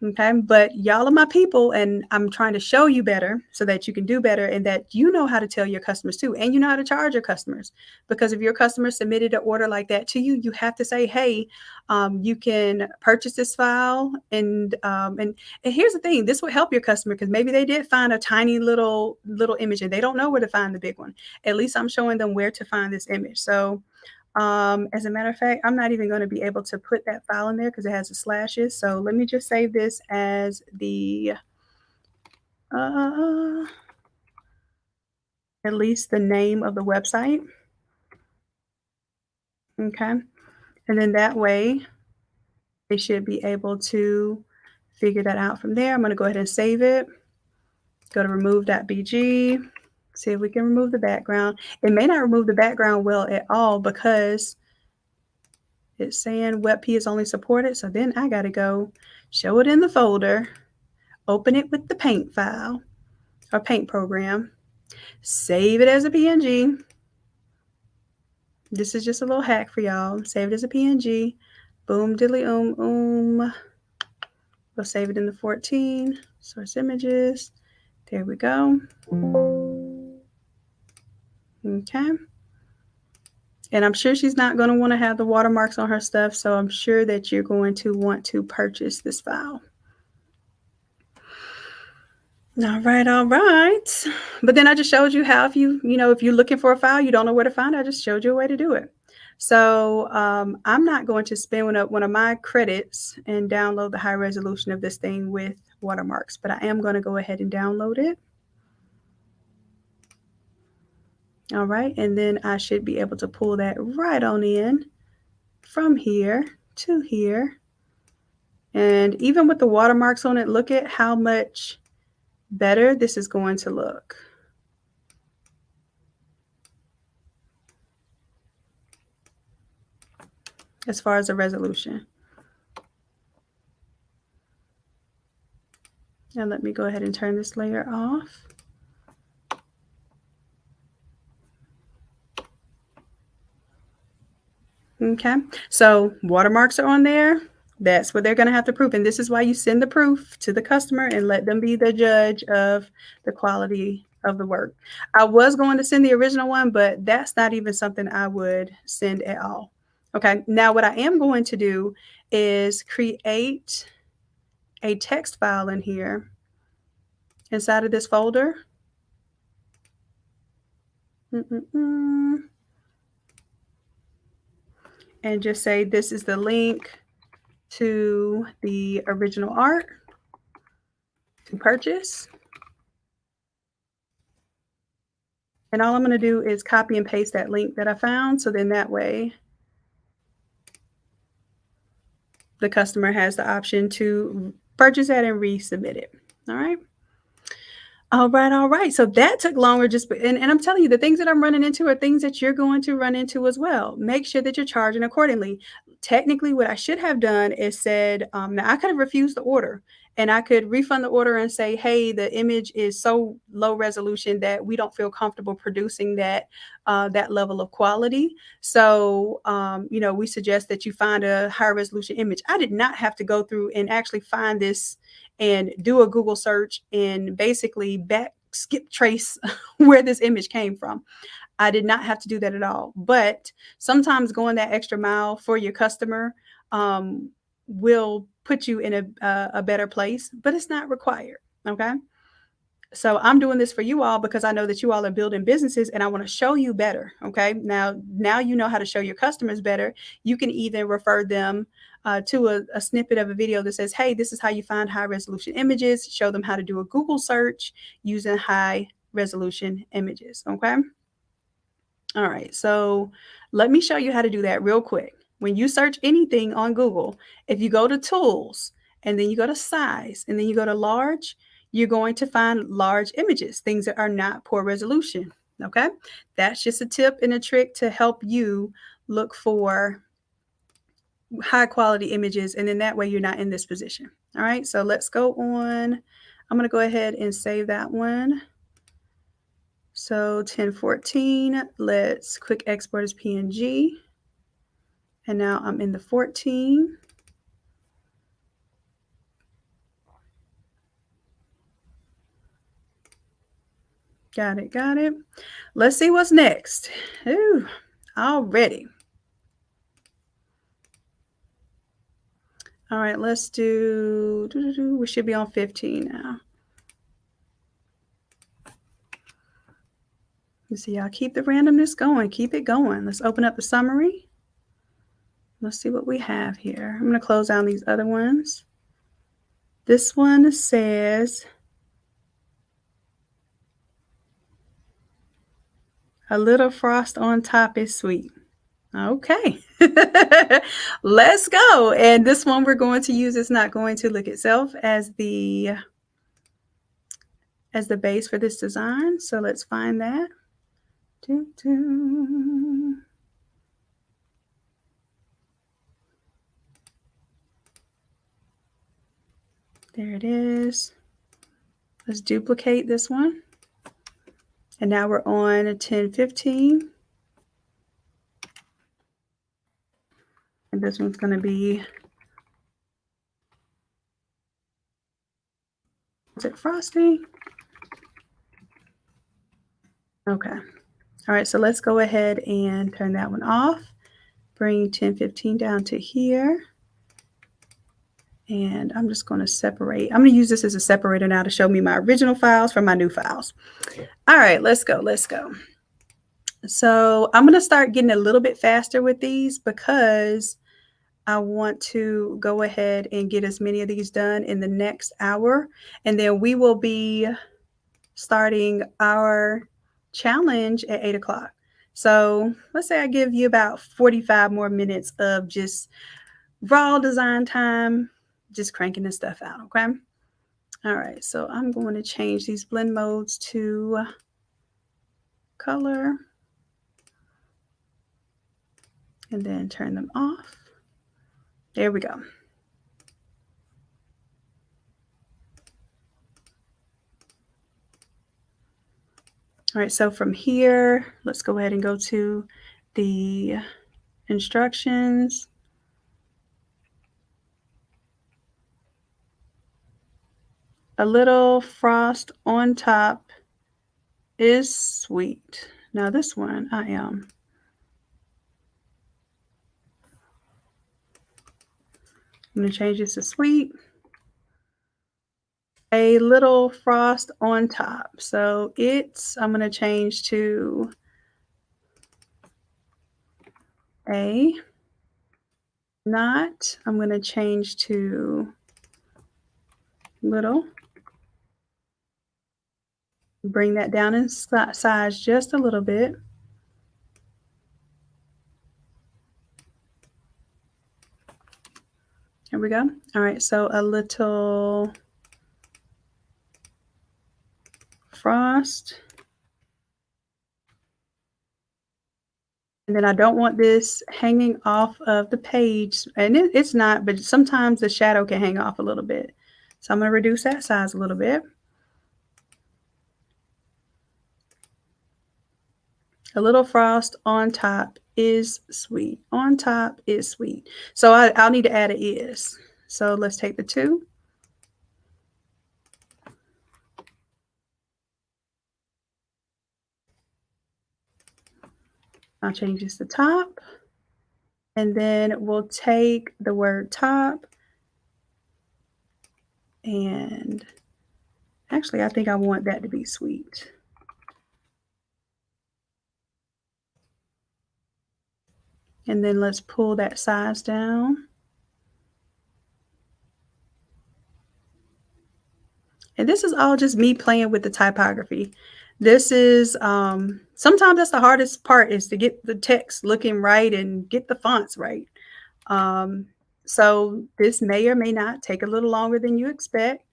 Okay, but y'all are my people, and I'm trying to show you better so that you can do better and that you know how to tell your customers too, and you know how to charge your customers. Because if your customer submitted an order like that to you, you have to say, hey, you can purchase this file, and here's the thing: this will help your customer because maybe they did find a tiny little image and they don't know where to find the big one. At least I'm showing them where to find this image. So as a matter of fact, I'm not even going to be able to put that file in there because it has the slashes. So let me just save this as the, at least the name of the website. Okay. And then that way they should be able to figure that out from there. I'm going to go ahead and save it. Go to remove.bg. See if we can remove the background. It may not remove the background well at all because it's saying WebP is only supported. So then I got to go show it in the folder, open it with the paint file or paint program, save it as a PNG. This is just a little hack for y'all. Save it as a PNG. Boom, diddly, We'll save it in the 14 source images. There we go. Okay. And I'm sure she's not going to want to have the watermarks on her stuff, so I'm sure that you're going to want to purchase this file. All right, all right. But then I just showed you how if if you're looking for a file, you don't know where to find it, I just showed you a way to do it. So I'm not going to spin up one of my credits and download the high resolution of this thing with watermarks, but I am going to go ahead and download it. All right, and then I should be able to pull that right on in from here to here. And even with the watermarks on it, look at how much better this is going to look. As far as the resolution. Now let me go ahead and turn this layer off. Okay, so watermarks are on there. That's what they're going to have to prove. And this is why you send the proof to the customer and let them be the judge of the quality of the work. I was going to send the original one, but that's not even something I would send at all. Okay, now what I am going to do is create a text file in here inside of this folder. And just say this is the link to the original art to purchase. And all I'm going to do is copy and paste that link that I found. So then that way the customer has the option to purchase that and resubmit it. All right. All right, all right. So that took longer and I'm telling you, the things that I'm running into are things that you're going to run into as well. Make sure that you're charging accordingly. Technically, what I should have done is said, now I could have refused the order and I could refund the order and say, hey, the image is so low resolution that we don't feel comfortable producing that level of quality. So, we suggest that you find a higher resolution image. I did not have to go through and actually find this and do a Google search and basically skip trace where this image came from. I did not have to do that at all. But sometimes going that extra mile for your customer will put you in a better place, but it's not required. Okay. So I'm doing this for you all because I know that you all are building businesses and I want to show you better. Okay. Now you know how to show your customers better. You can even refer them to a snippet of a video that says, hey, this is how you find high resolution images. Show them how to do a Google search using high resolution images. Okay. All right. So let me show you how to do that real quick. When you search anything on Google, if you go to tools and then you go to size and then you go to large, you're going to find large images, things that are not poor resolution. Okay. That's just a tip and a trick to help you look for high quality images. And then that way you're not in this position. All right. So let's go on. I'm going to go ahead and save that one. So 1014, let's quick export as PNG. And now I'm in the 14. Got it, got it. Let's see what's next. Ooh, already. All right, let's do, we should be on 15 now. Let's see, y'all keep the randomness going. Keep it going. Let's open up the summary. Let's see what we have here. I'm going to close down these other ones. This one says, a little frost on top is sweet. Okay, let's go. And this one we're going to use is not going to look itself as the base for this design. So let's find that. There it is. Let's duplicate this one. And now we're on 1015. And this one's going to be, is it frosting? Okay. All right, so let's go ahead and turn that one off. Bring 1015 down to here. And I'm just going to separate. I'm going to use this as a separator now to show me my original files from my new files. All right, let's go. Let's go. So I'm going to start getting a little bit faster with these because I want to go ahead and get as many of these done in the next hour. And then we will be starting our challenge at 8 o'clock. So let's say I give you about 45 more minutes of just raw design time, just cranking this stuff out, okay? All right, so I'm going to change these blend modes to color and then turn them off. There we go. All right, so from here, let's go ahead and go to the instructions. A little frost on top is sweet. Now this one, I'm going to change this to sweet. A little frost on top. So I'm going to change to a not. I'm going to change to little. Bring that down in size just a little bit. Here we go. All right, so a little frost. And then I don't want this hanging off of the page. And it's not, but sometimes the shadow can hang off a little bit. So I'm going to reduce that size a little bit. A little frost on top is sweet. On top is sweet. So I'll need to add an is. So let's take the 2. I'll change this to top. And then we'll take the word top. And actually, I think I want that to be sweet. And then let's pull that size down. And this is all just me playing with the typography. This is sometimes that's the hardest part, is to get the text looking right and get the fonts right. Um, so this may or may not take a little longer than you expect.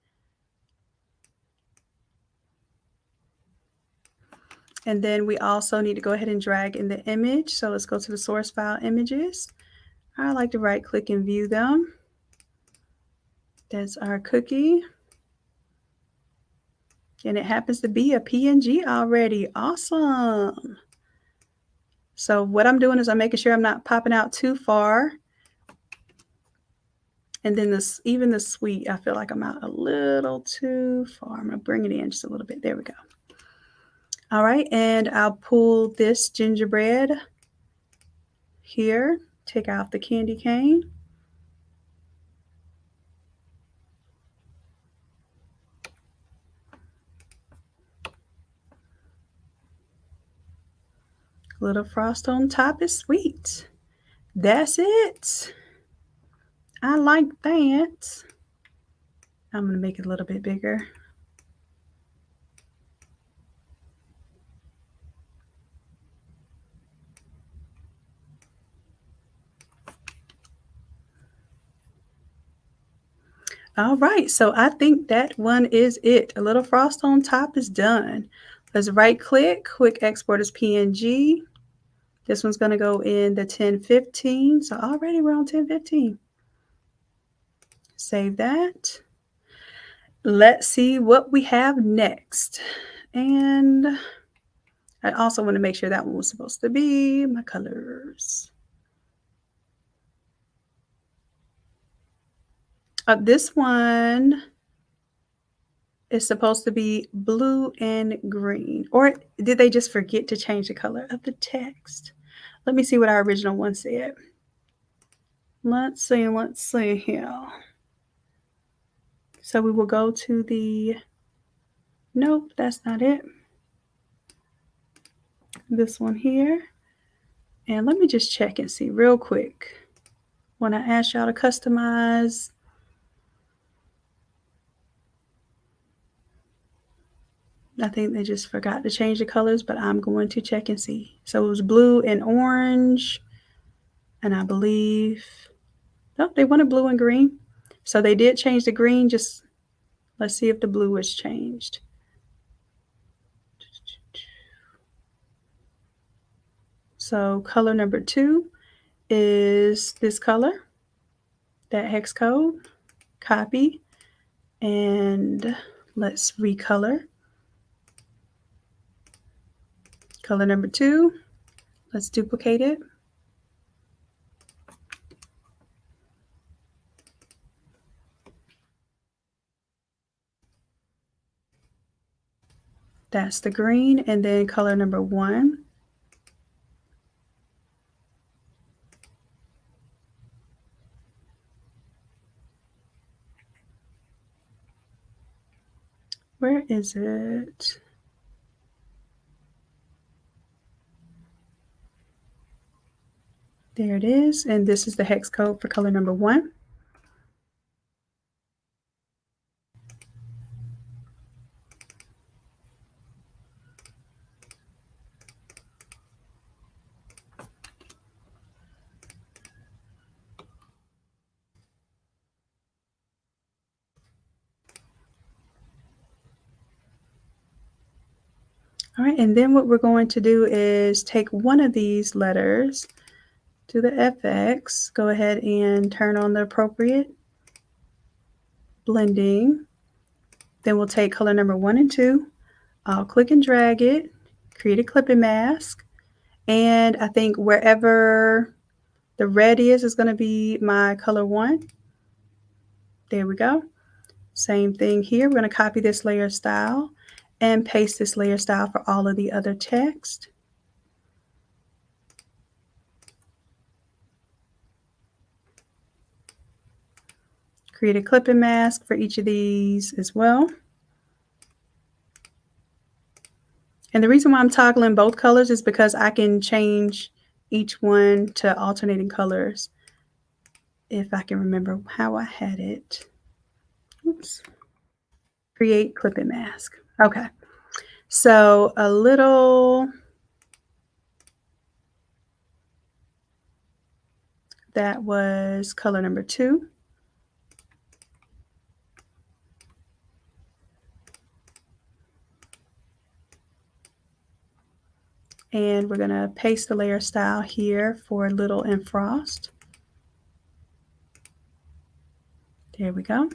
And then we also need to go ahead and drag in the image. So let's go to the source file images. I like to right click and view them. That's our cookie. And it happens to be a PNG already. Awesome. So what I'm doing is I'm making sure I'm not popping out too far. And then even the sweet, I feel like I'm out a little too far. I'm going to bring it in just a little bit. There we go. All right, and I'll pull this gingerbread here, take out the candy cane. Little frost on top is sweet. That's it. I like that. I'm going to make it a little bit bigger. All right, so I think that one is it. A little frost on top is done. Let's right click, quick export as PNG. This one's going to go in the 1015. So already we're on 1015. Save that. Let's see what we have next. And I also want to make sure that one was supposed to be my colors. This one is supposed to be blue and green. Or did they just forget to change the color of the text? Let me see what our original one said. Let's see here. So we will go to the, nope, that's not it. This one here. And let me just check and see real quick. When I ask y'all to customize, I think they just forgot to change the colors, but I'm going to check and see. So it was blue and orange, and I believe, no, they wanted blue and green. So they did change the green. Just let's see if the blue was changed. So color number 2 is this color, that hex code. Copy, and let's recolor. Color number 2, let's duplicate it. That's the green, and then color number 1. Where is it? There it is, and this is the hex code for color number 1. All right, and then what we're going to do is take one of these letters to the FX, go ahead and turn on the appropriate blending. Then we'll take color number 1 and 2. I'll click and drag it, create a clipping mask, and I think wherever the red is going to be my color 1. There we go. Same thing here. We're going to copy this layer style and paste this layer style for all of the other text. Create a clipping mask for each of these as well. And the reason why I'm toggling both colors is because I can change each one to alternating colors if I can remember how I had it. Oops. Create clipping mask. Okay. So a little, that was color number 2. And we're going to paste the layer style here for little and frost. There we go.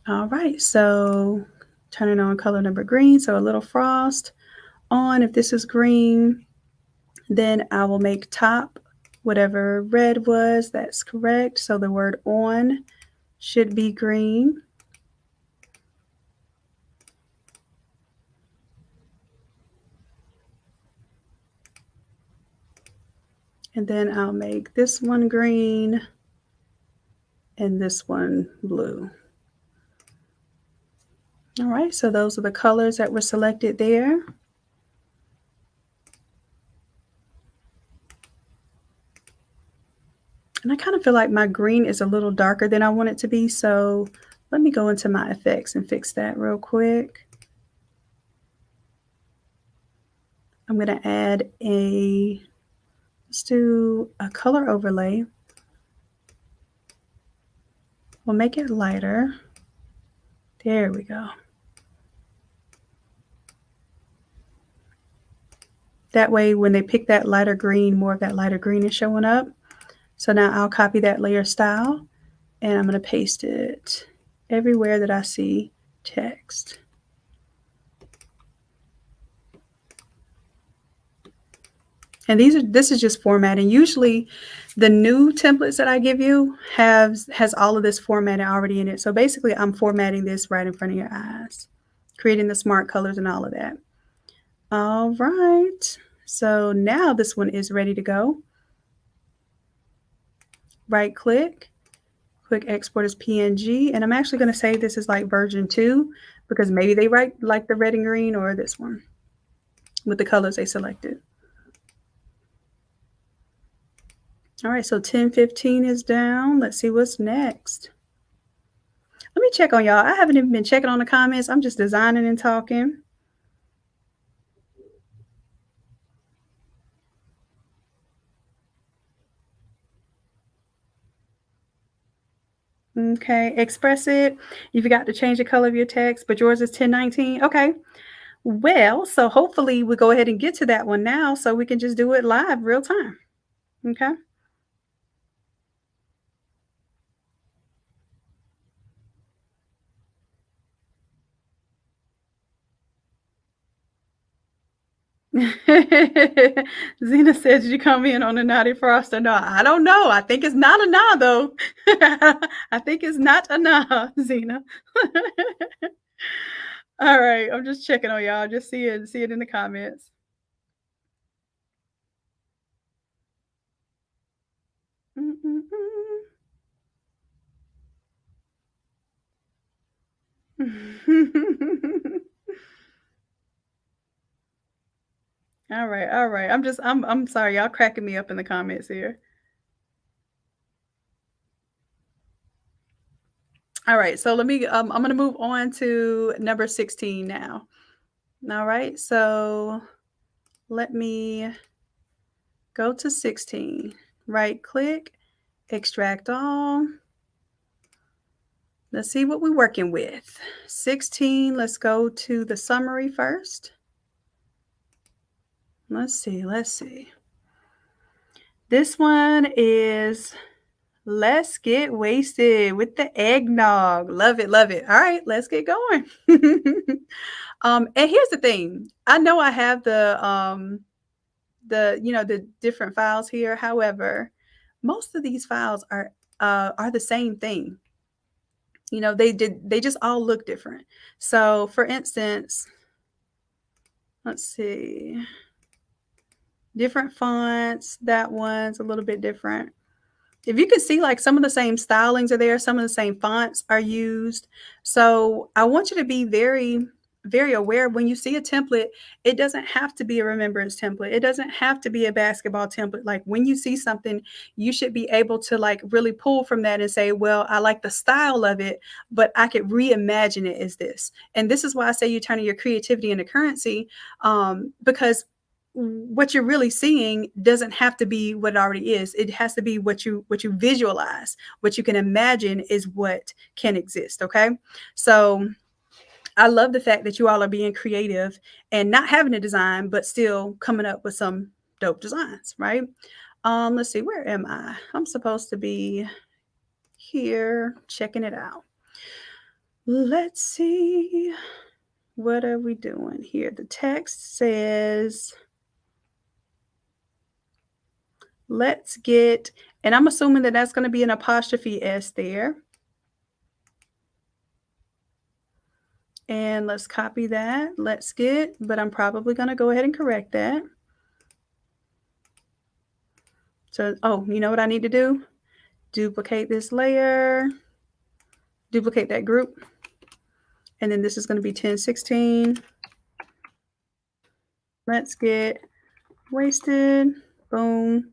All right, so turning on color number green, so a little frost on. If this is green, then I will make top whatever red was, that's correct. So the word on should be green. And then I'll make this one green and this one blue. All right, so those are the colors that were selected there. And I kind of feel like my green is a little darker than I want it to be, so let me go into my effects and fix that real quick. I'm going to add let's do a color overlay. We'll make it lighter. There we go. That way, when they pick that lighter green, more of that lighter green is showing up. So now I'll copy that layer style, and I'm going to paste it everywhere that I see text. And this is just formatting. Usually the new templates that I give you has all of this formatting already in it. So basically I'm formatting this right in front of your eyes, creating the smart colors and all of that. All right. So now this one is ready to go. Right click, click export as PNG. And I'm actually going to say this is like version 2 because maybe they write like the red and green or this one with the colors they selected. All right, so 10:15 is down. Let's see what's next. Let me check on y'all. I haven't even been checking on the comments. I'm just designing and talking. Okay, express it. You forgot to change the color of your text, but yours is 10:19. Okay. Well, so hopefully we go ahead and get to that one now so we can just do it live real time. Okay. Zena said, "Did you come in on a naughty frost or not?" I don't know. I think it's not a nah though. I think it's not a nah, Zena. All right, I'm just checking on y'all. Just see it in the comments. All right, all right. I'm sorry, y'all cracking me up in the comments here. All right, so let me I'm gonna move on to number 16 now. All right, so let me go to 16. Right click, extract all. Let's see what we're working with. 16, let's go to the summary first. Let's see, let's see. This one is let's get wasted with the eggnog. Love it, love it. All right, let's get going. And here's the thing. I know I have the the different files here. However, most of these files are the same thing. They just all look different. So for instance, let's see. Different fonts. That one's a little bit different. If you can see, like, some of the same stylings are there, some of the same fonts are used. So I want you to be very, very aware when you see a template, it doesn't have to be a remembrance template. It doesn't have to be a basketball template. Like when you see something, you should be able to like really pull from that and say, well, I like the style of it, but I could reimagine it as this. And this is why I say you're turning your creativity into currency, because what you're really seeing doesn't have to be what it already is. It has to be what you visualize, what you can imagine is what can exist. Okay. So I love the fact that you all are being creative and not having a design, but still coming up with some dope designs, right? Let's see, where am I? I'm supposed to be here checking it out. Let's see. What are we doing here? The text says let's get, and I'm assuming that that's going to be an apostrophe S there. And let's copy that. Let's get, but I'm probably going to go ahead and correct that. So, oh, you know what I need to do? Duplicate this layer, duplicate that group. And then this is going to be 1016. Let's get wasted. Boom.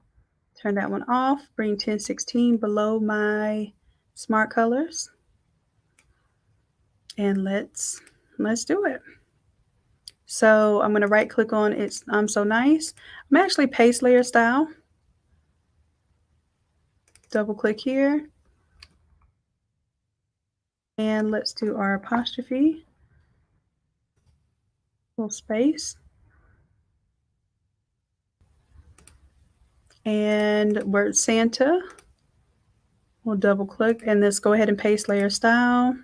Turn that one off. Bring 1016 below my smart colors. And let's do it. So I'm going to right click on it's so nice. I'm actually paste layer style. Double click here. And let's do our apostrophe. Little space. And word Santa. We'll double click and let's go ahead and paste layer style.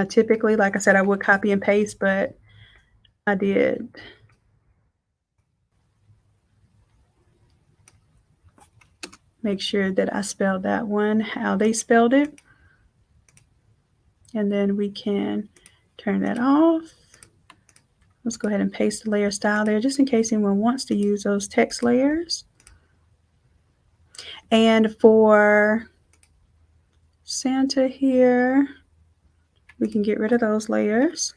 Typically, like I said, I would copy and paste, but I did. Make sure that I spelled that one how they spelled it. And then we can turn that off. Let's go ahead and paste the layer style there just in case anyone wants to use those text layers. And for Santa here, we can get rid of those layers.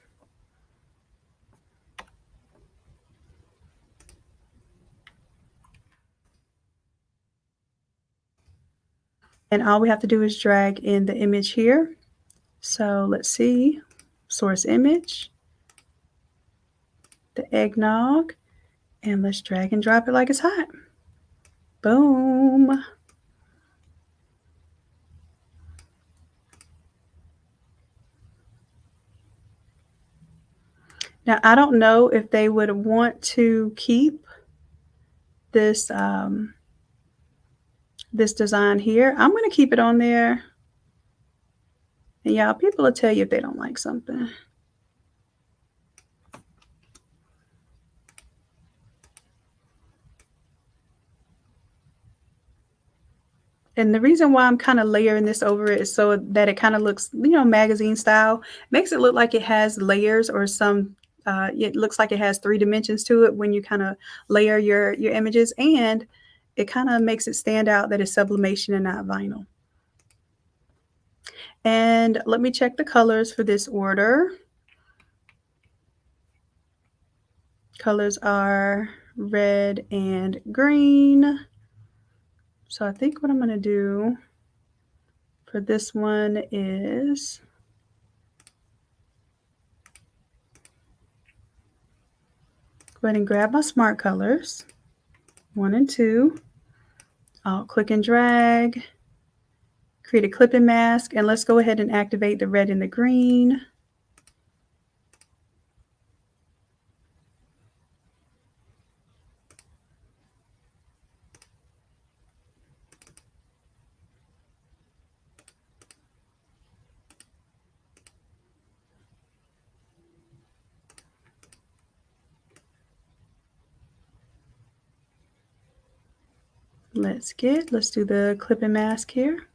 And all we have to do is drag in the image here. So let's see, source image, the eggnog, and let's drag and drop it like it's hot. Boom. Now, I don't know if they would want to keep this this design here. I'm going to keep it on there. And y'all, people will tell you if they don't like something. And the reason why I'm kind of layering this over it is so that it kind of looks, magazine style. Makes it look like it has layers or some, it looks like it has 3 dimensions to it when you kind of layer your images. And it kind of makes it stand out that it's sublimation and not vinyl. And let me check the colors for this order. Colors are red and green. So I think what I'm going to do for this one is go ahead and grab my smart colors, 1 and 2. I'll click and drag, create a clipping mask, and let's go ahead and activate the red and the green. Let's do the clipping mask here.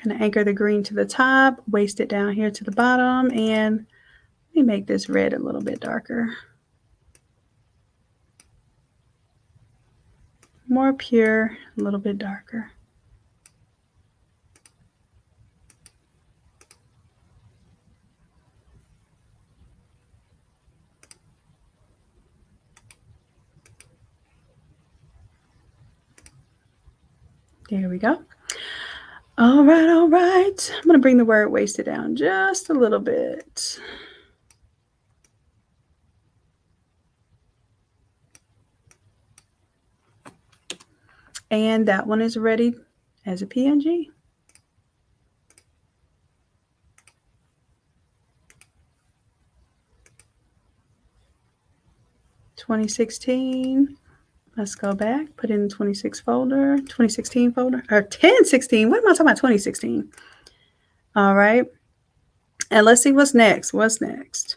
Kind of anchor the green to the top, waste it down here to the bottom, and let me make this red a little bit darker. More pure, a little bit darker. There we go. All right, all right. I'm going to bring the word wasted down just a little bit. And that one is ready as a PNG. (2016). Let's go back, put in the 2016 folder, or 1016. What am I talking about? 2016. All right. And let's see what's next. What's next?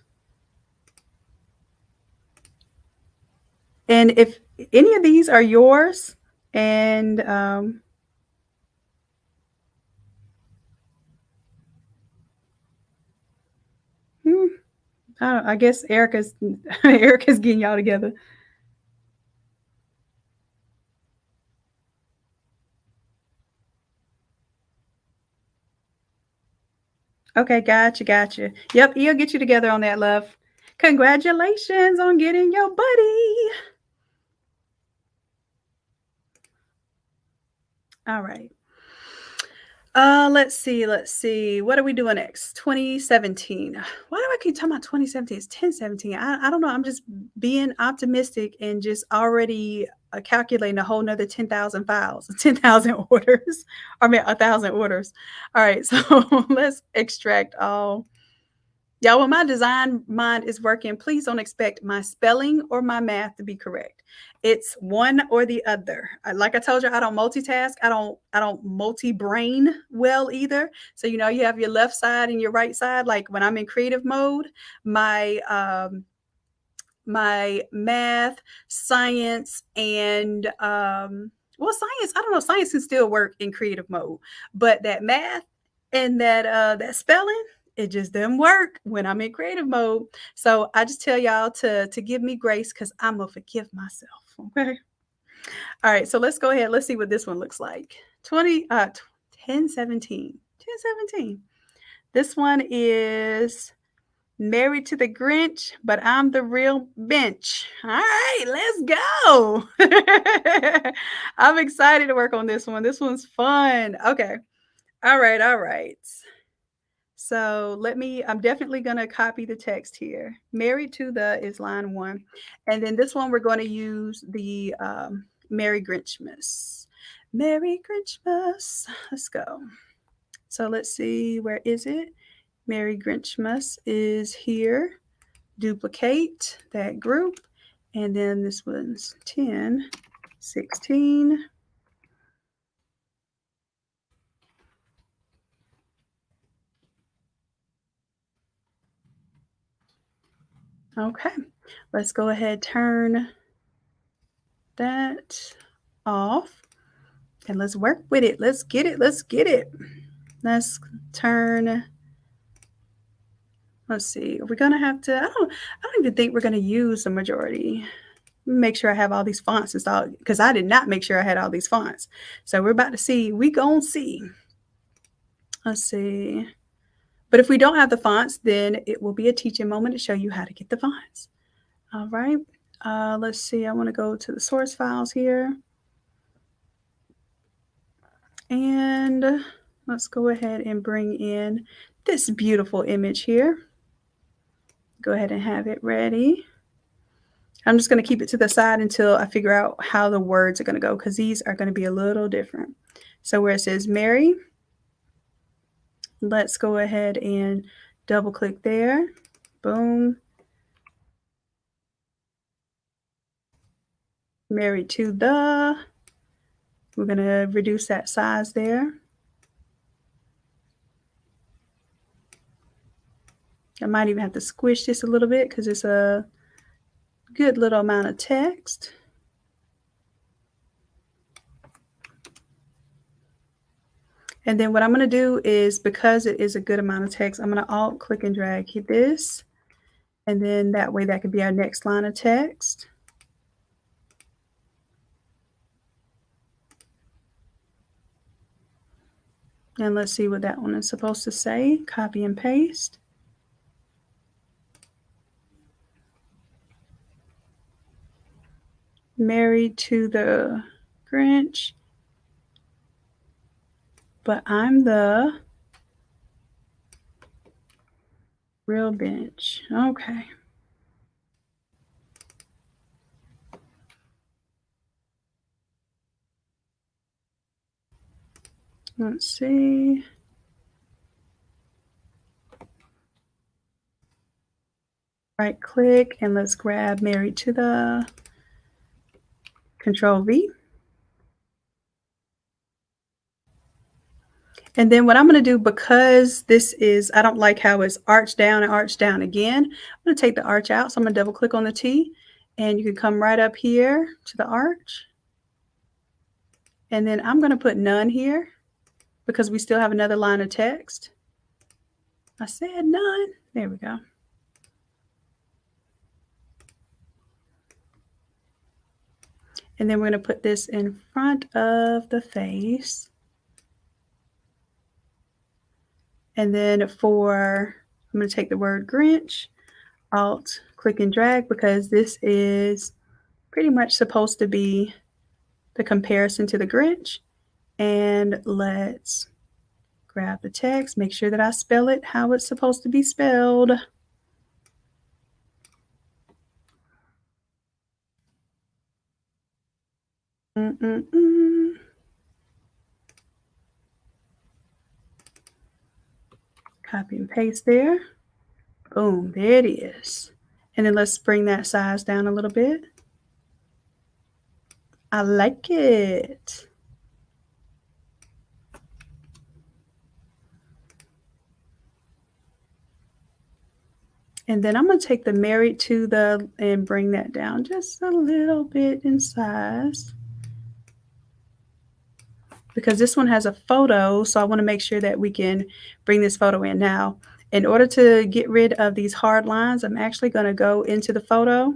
And if any of these are yours, and I guess Erica's getting y'all together. Okay, gotcha. Yep, he'll get you together on that, love. Congratulations on getting your buddy. All right. Let's see. What are we doing next? 2017. Why do I keep talking about 2017? It's 1017. I don't know. I'm just being optimistic and just already calculating a whole nother 10,000 files, 10,000 orders. I mean, 1,000 orders. All right. So let's extract all Y'all, when my design mind is working, please don't expect my spelling or my math to be correct. It's one or the other. Like I told you, I don't multitask. I don't multi-brain well either. So you have your left side and your right side. Like when I'm in creative mode, my my math, science, and well, science, I don't know, science can still work in creative mode, but that math and that spelling, it just doesn't work when I'm in creative mode. So I just tell y'all to give me grace because I'm gonna forgive myself. Okay. All right, so let's go ahead. Let's see what this one looks like. 20 10 17. 10 17. This one is Married to the Grinch, but I'm the real bench. All right, let's go. I'm excited to work on this one. This one's fun. Okay. All right, all right. So I'm definitely going to copy the text here. Married to the is line one. And then this one, we're going to use the Merry Grinchmas. Merry Grinchmas. Let's go. So let's see, where is it? Merry Grinchmas is here. Duplicate that group. And then this one's 10, 16. Okay, let's go ahead, turn that off, and let's work with it. Let's get it. Let's get it. Let's turn. Let's see. Are we gonna have to? I don't even think we're gonna use the majority. Make sure I have all these fonts installed because I did not make sure I had all these fonts. So we're about to see. We gonna see. Let's see. But if we don't have the fonts, then it will be a teaching moment to show you how to get the fonts. All right. Let's see. I want to go to the source files here. And let's go ahead and bring in this beautiful image here. Go ahead and have it ready. I'm just going to keep it to the side until I figure out how the words are going to go because these are going to be a little different. So where it says Mary, let's go ahead and double click there. Boom. Married to the. We're going to reduce that size there. I might even have to squish this a little bit because it's a good little amount of text. And then what I'm going to do is, because it is a good amount of text, I'm going to alt click and drag this. And then that way that could be our next line of text. And let's see what that one is supposed to say. Copy and paste. Married to the Grinch, but I'm the real bench. Okay. Let's see. Right click and let's grab Married to the, Control V. And then what I'm going to do, because this is, I don't like how it's arched down and arched down again, I'm going to take the arch out. So I'm going to double click on the T and you can come right up here to the arch. And then I'm going to put none here because we still have another line of text. I said none. There we go. And then we're going to put this in front of the face. And then I'm going to take the word Grinch, Alt, click and drag, because this is pretty much supposed to be the comparison to the Grinch. And let's grab the text, make sure that I spell it how it's supposed to be spelled. Copy and paste there. Boom, there it is. And then let's bring that size down a little bit. I like it. And then I'm gonna take the married to the and bring that down just a little bit in size because this one has a photo, so I wanna make sure that we can bring this photo in. Now, in order to get rid of these hard lines, I'm actually gonna go into the photo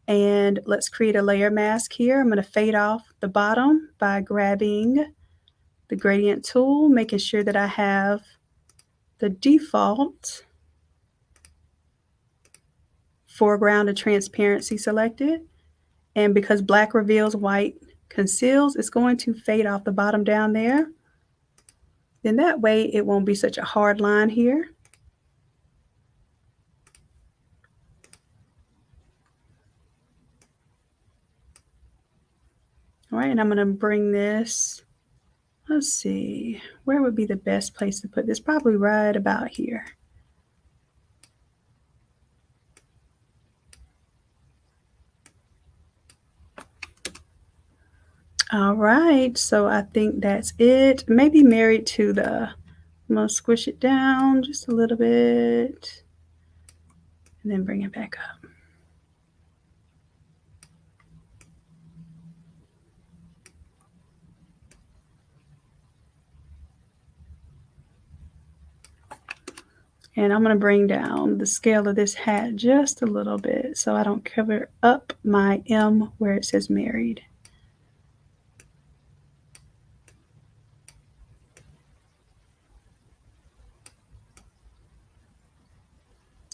and let's create a layer mask here. I'm gonna fade off the bottom by grabbing the gradient tool, making sure that I have the default foreground and transparency selected. And because black reveals, white conceals, it's going to fade off the bottom down there. Then that way it won't be such a hard line here. All right, and I'm gonna bring this, let's see, where would be the best place to put this? Probably right about here. All right, so I think that's it. Maybe married to the, I'm gonna squish it down just a little bit and then bring it back up. And I'm gonna bring down the scale of this hat just a little bit so I don't cover up my M where it says married.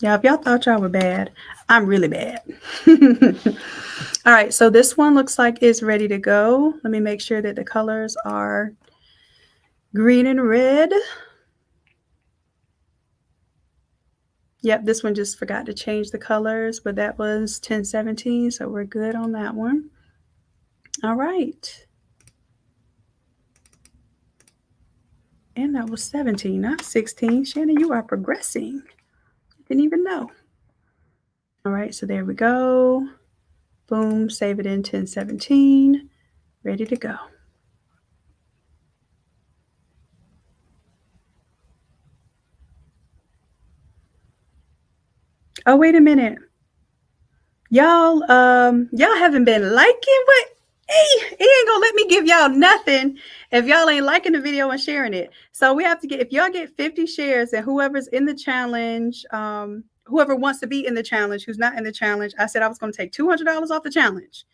Yeah, if y'all thought y'all were bad, I'm really bad. All right, so this one looks like it's ready to go. Let me make sure that the colors are green and red. Yep, this one just forgot to change the colors, but that was 1017, so we're good on that one. All right. And that was 17, not 16. Shannon, you are progressing. Didn't even know. All right, so there we go. Boom, save it in 1017. Ready to go. Oh, wait a minute. Y'all haven't been liking what? Hey, he ain't gonna let me give y'all nothing if y'all ain't liking the video and sharing it. So we have to get, if y'all get 50 shares and whoever's in the challenge, whoever wants to be in the challenge, who's not in the challenge, I said I was gonna take $200 off the challenge.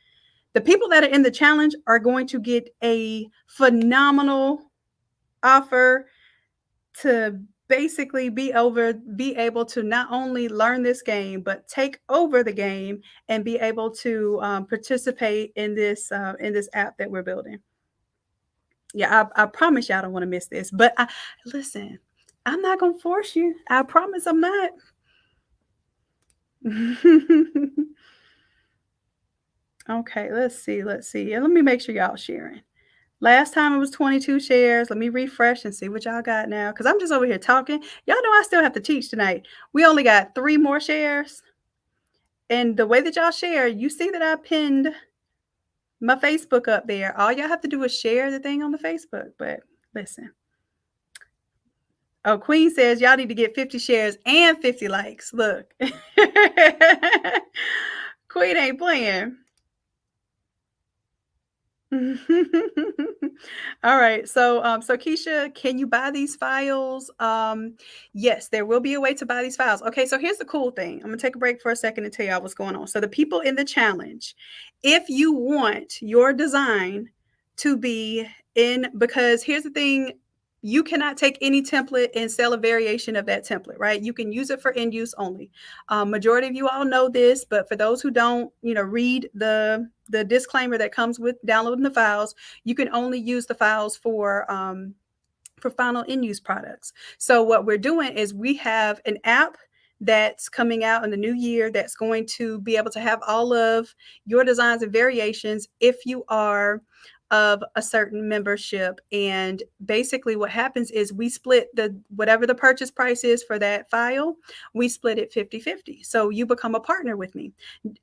The people that are in the challenge are going to get a phenomenal offer to basically be able to not only learn this game but take over the game and be able to participate in this app that we're building. Yeah, I promise y'all don't want to miss this. But listen, I'm not gonna force you. I promise I'm not. Okay, let's see. Let's see. And let me make sure y'all sharing. Last time it was 22 shares. Let me refresh and see what y'all got now. Because I'm just over here talking. Y'all know I still have to teach tonight. We only got 3 more shares. And the way that y'all share, you see that I pinned my Facebook up there. All y'all have to do is share the thing on the Facebook. But listen. Oh, Queen says y'all need to get 50 shares and 50 likes. Look. Queen ain't playing. All right. So Keisha, can you buy these files? Yes, there will be a way to buy these files. Okay, so here's the cool thing. I'm gonna take a break for a second and tell y'all what's going on. So the people in the challenge, if you want your design to be in, because here's the thing, you cannot take any template and sell a variation of that template, right? You can use it for end use only. Majority of you all know this, but for those who don't, read the disclaimer that comes with downloading the files, you can only use the files for final end use products. So what we're doing is we have an app that's coming out in the new year that's going to be able to have all of your designs and variations if you are of a certain membership. And basically what happens is we split the whatever the purchase price is for that file, we split it 50-50. So you become a partner with me.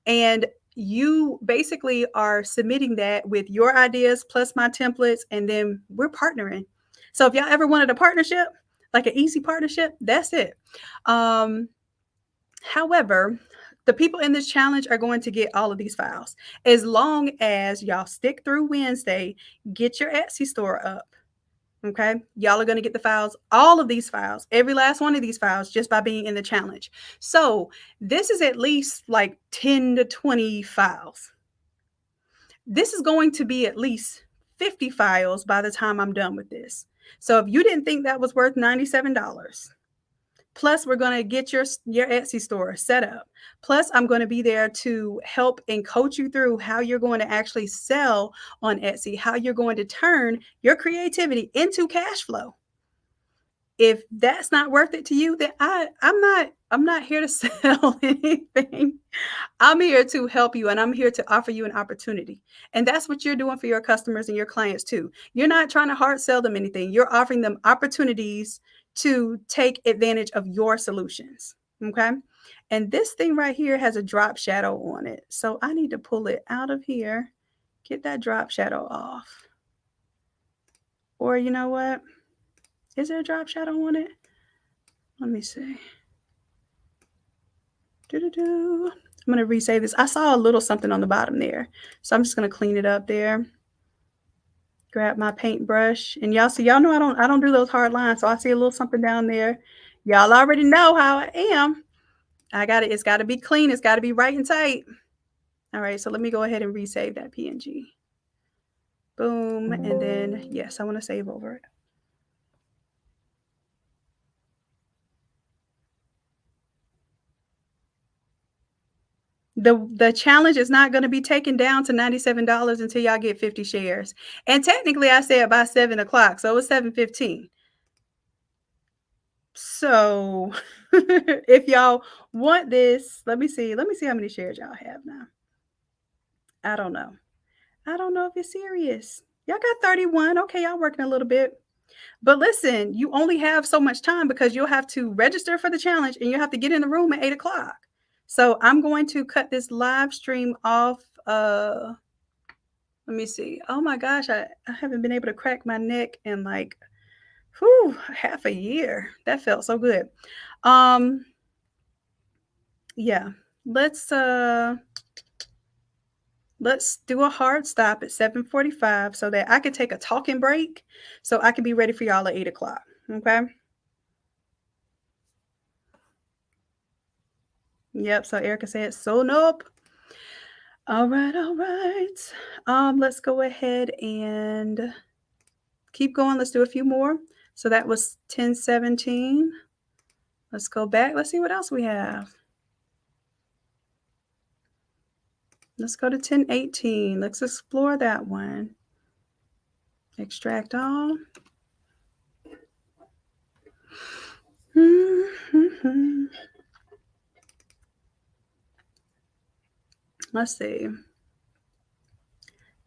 And you basically are submitting that with your ideas plus my templates, and then we're partnering. So if y'all ever wanted a partnership, like an easy partnership, that's it. Um, However, the people in this challenge are going to get all of these files as long as y'all stick through Wednesday, get your Etsy store up. Okay. Y'all are going to get the files, all of these files, every last one of these files, just by being in the challenge. So this is at least like 10 to 20 files. This is going to be at least 50 files by the time I'm done with this. So if you didn't think that was worth $97, plus we're going to get your Etsy store set up. Plus I'm going to be there to help and coach you through how you're going to actually sell on Etsy, how you're going to turn your creativity into cash flow. If that's not worth it to you, then I'm not here to sell anything. I'm here to help you, and I'm here to offer you an opportunity. And that's what you're doing for your customers and your clients too. You're not trying to hard sell them anything. You're offering them opportunities to take advantage of your solutions. Okay. And this thing right here has a drop shadow on it. So I need to pull it out of here, get that drop shadow off. Or you know what? Is there a drop shadow on it? Let me see. I'm going to resave this. I saw a little something on the bottom there. So I'm just going to clean it up there. Grab my paintbrush. And y'all see, y'all know I don't do those hard lines. So I see a little something down there. Y'all already know how I am. I got it. It's got to be clean. It's got to be right and tight. All right. So let me go ahead and resave that PNG. Boom. And then, yes, I want to save over it. The challenge is not going to be taken down to $97 until y'all get 50 shares. And technically I said by 7 o'clock. So it was 7:15. So if y'all want this, let me see how many shares y'all have now. I don't know. I don't know if you're serious. Y'all got 31. Okay, y'all working a little bit. But listen, you only have so much time because you'll have to register for the challenge and you have to get in the room at 8 o'clock. So I'm going to cut this live stream off. Let me see. Oh my gosh, I haven't been able to crack my neck in like half a year. That felt so good. Yeah. Let's do a hard stop at 7:45 so that I can take a talking break so I can be ready for y'all at 8 o'clock. Okay. Yep. So Erica said, so nope. All right, all right. Let's go ahead and keep going. Let's do a few more. So that was 10:17. Let's go back. Let's see what else we have. Let's go to 10:18. Let's explore that one. Extract all. Let's see.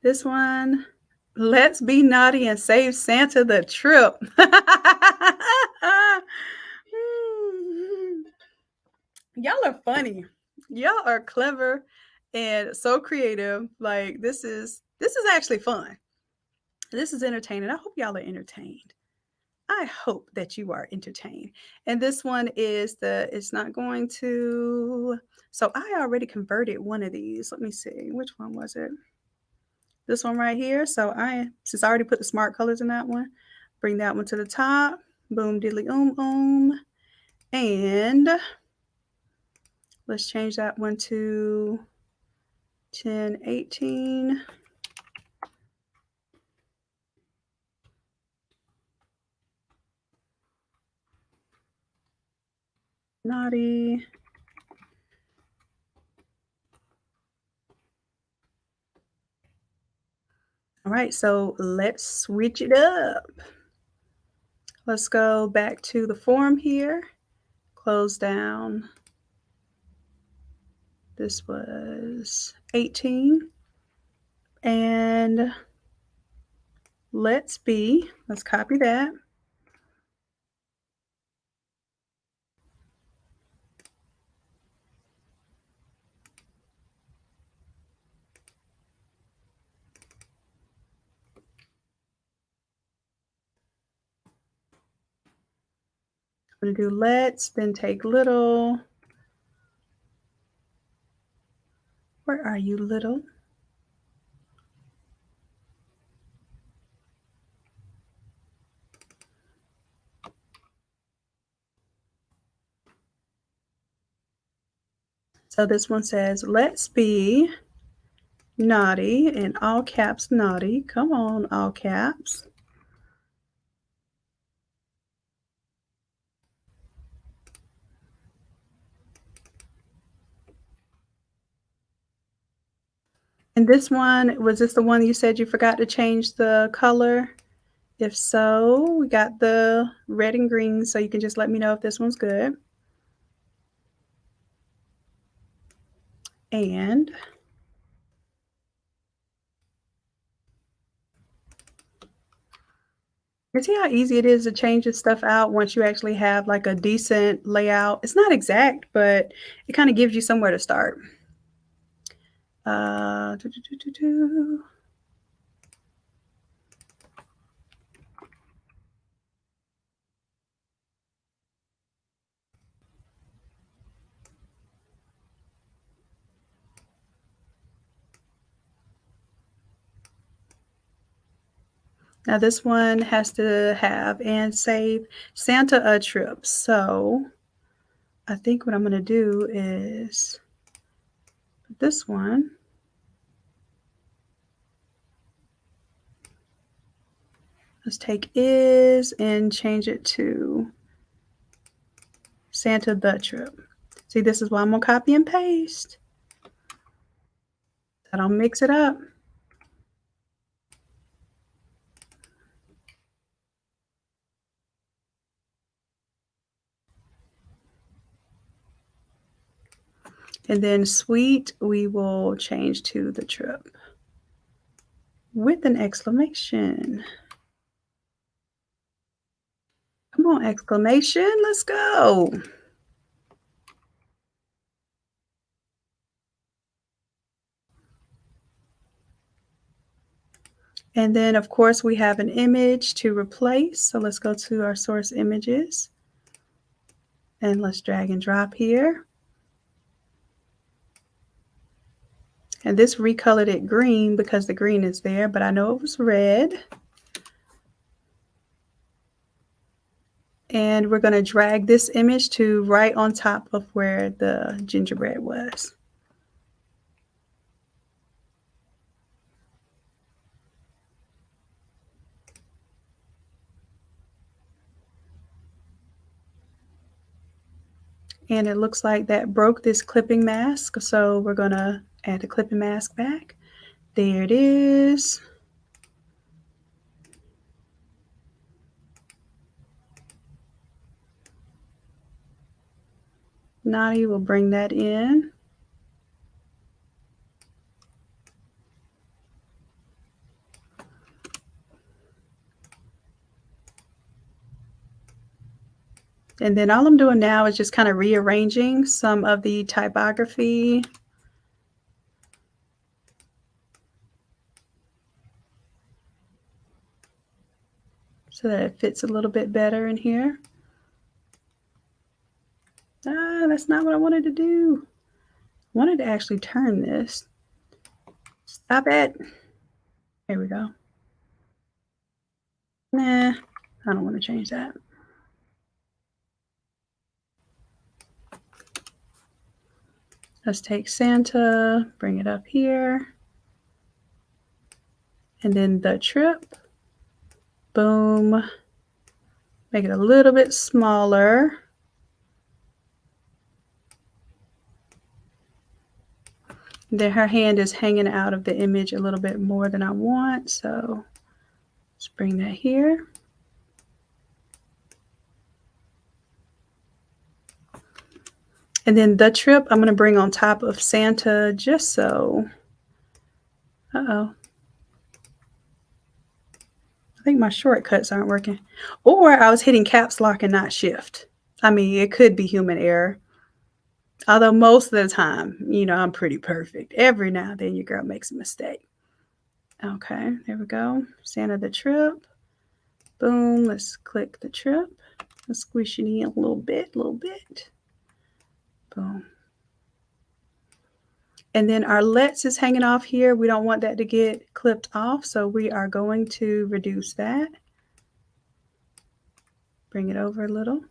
This one, let's be naughty and save Santa the trip. Y'all are funny. Y'all are clever and so creative. Like this is actually fun. This is entertaining. I hope y'all are entertained. I hope that you are entertained. And this one is it's not going to, so I already converted one of these. Let me see, which one was it? This one right here. So since I already put the smart colors in that one, bring that one to the top. Boom, diddly, and let's change that one to 10:18. Naughty. All right, so let's switch it up. Let's go back to the form here. Close down. This was 18. And let's be. Let's copy that. I'm gonna do let's, then take little. Where are you, little? So this one says, let's be naughty, in all caps, naughty. Come on, all caps. And this one, was this the one you said you forgot to change the color? If so, we got the red and green, so you can just let me know if this one's good. And you see how easy it is to change this stuff out once you actually have like a decent layout. It's not exact, but it kind of gives you somewhere to start. Do, do, do, do, do. Now this one has to have and save Santa a trip. So I think what I'm going to do is put this one. Let's take is and change it to Santa the trip. See, this is why I'm going to copy and paste. I don't mix it up. And then sweet, we will change to the trip with an exclamation. Come on, exclamation, let's go. And then, of course, we have an image to replace. So let's go to our source images. And let's drag and drop here. And this recolored it green because the green is there, but I know it was red. And we're going to drag this image to right on top of where the gingerbread was. And it looks like that broke this clipping mask. So we're going to add the clipping mask back. There it is. Naughty will bring that in. And then all I'm doing now is just kind of rearranging some of the typography. So that it fits a little bit better in here. Ah, that's not what I wanted to do. I wanted to actually turn this. Stop it. Here we go. Nah, I don't want to change that. Let's take Santa, bring it up here. And then the trip. Boom. Make it a little bit smaller. Then her hand is hanging out of the image a little bit more than I want. So let's bring that here. And then the trip I'm going to bring on top of Santa just so. Uh-oh. think my shortcuts aren't working. Or I was hitting caps lock and not shift. I mean, it could be human error. Although most of the time, I'm pretty perfect. Every now and then your girl makes a mistake. Okay, there we go. Center the trip. Boom. Let's click the trip. Let's squish it in a little bit, Boom. And then our let's is hanging off here. We don't want that to get clipped off, so we are going to reduce that. Bring it over a little.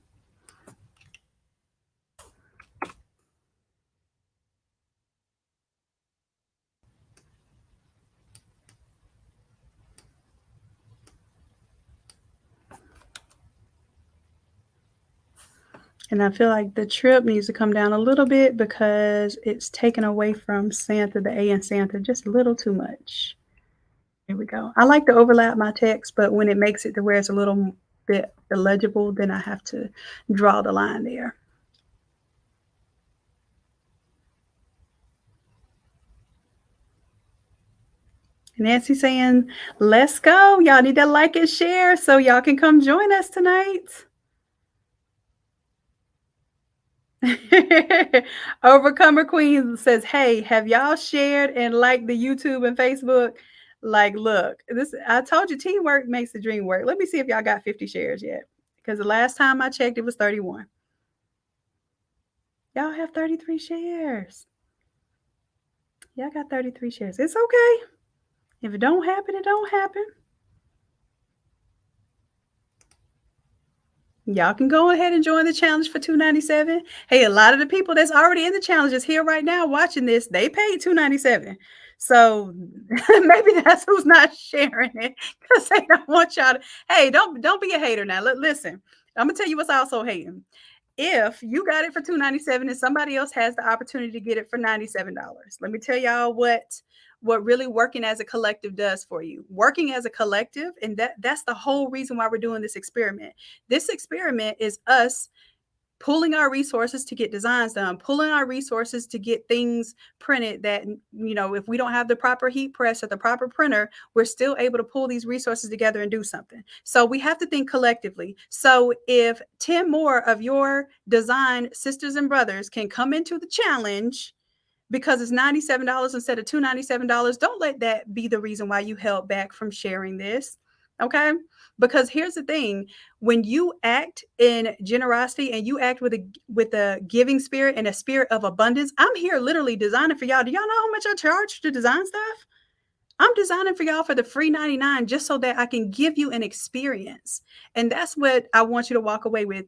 And I feel like the trip needs to come down a little bit because it's taken away from Santa, the A in Santa, just a little too much. Here we go. I like to overlap my text, but when it makes it to where it's a little bit illegible, then I have to draw the line there. Nancy saying, let's go. Y'all need to like and share so y'all can come join us tonight. Overcomer Queen says, "Hey, have y'all shared and liked the YouTube and Facebook? Like, look, this I told you teamwork makes the dream work. Let me see if y'all got 50 shares yet. Because the last time I checked, it was 31. Y'all have 33 shares. Y'all got 33 shares. It's okay. If it don't happen, it don't happen. Y'all can go ahead and join the challenge for $2.97. Hey, a lot of the people that's already in the challenge is here right now watching this. They paid $2.97. So maybe that's who's not sharing it because they don't want y'all to. Hey, don't be a hater now. Listen, I'm gonna tell you what's also hating. If you got it for $2.97 and somebody else has the opportunity to get it for $97, let me tell y'all what really working as a collective does for you. Working as a collective, and that's the whole reason why we're doing this experiment. This experiment is us pulling our resources to get designs done, pulling our resources to get things printed that, if we don't have the proper heat press or the proper printer, we're still able to pull these resources together and do something. So we have to think collectively. So if 10 more of your design sisters and brothers can come into the challenge because it's $97 instead of $297, don't let that be the reason why you held back from sharing this. Okay? Because here's the thing, when you act in generosity and you act with a giving spirit and a spirit of abundance, I'm here literally designing for y'all. Do y'all know how much I charge to design stuff? I'm designing for y'all for the free 99 just so that I can give you an experience. And that's what I want you to walk away with.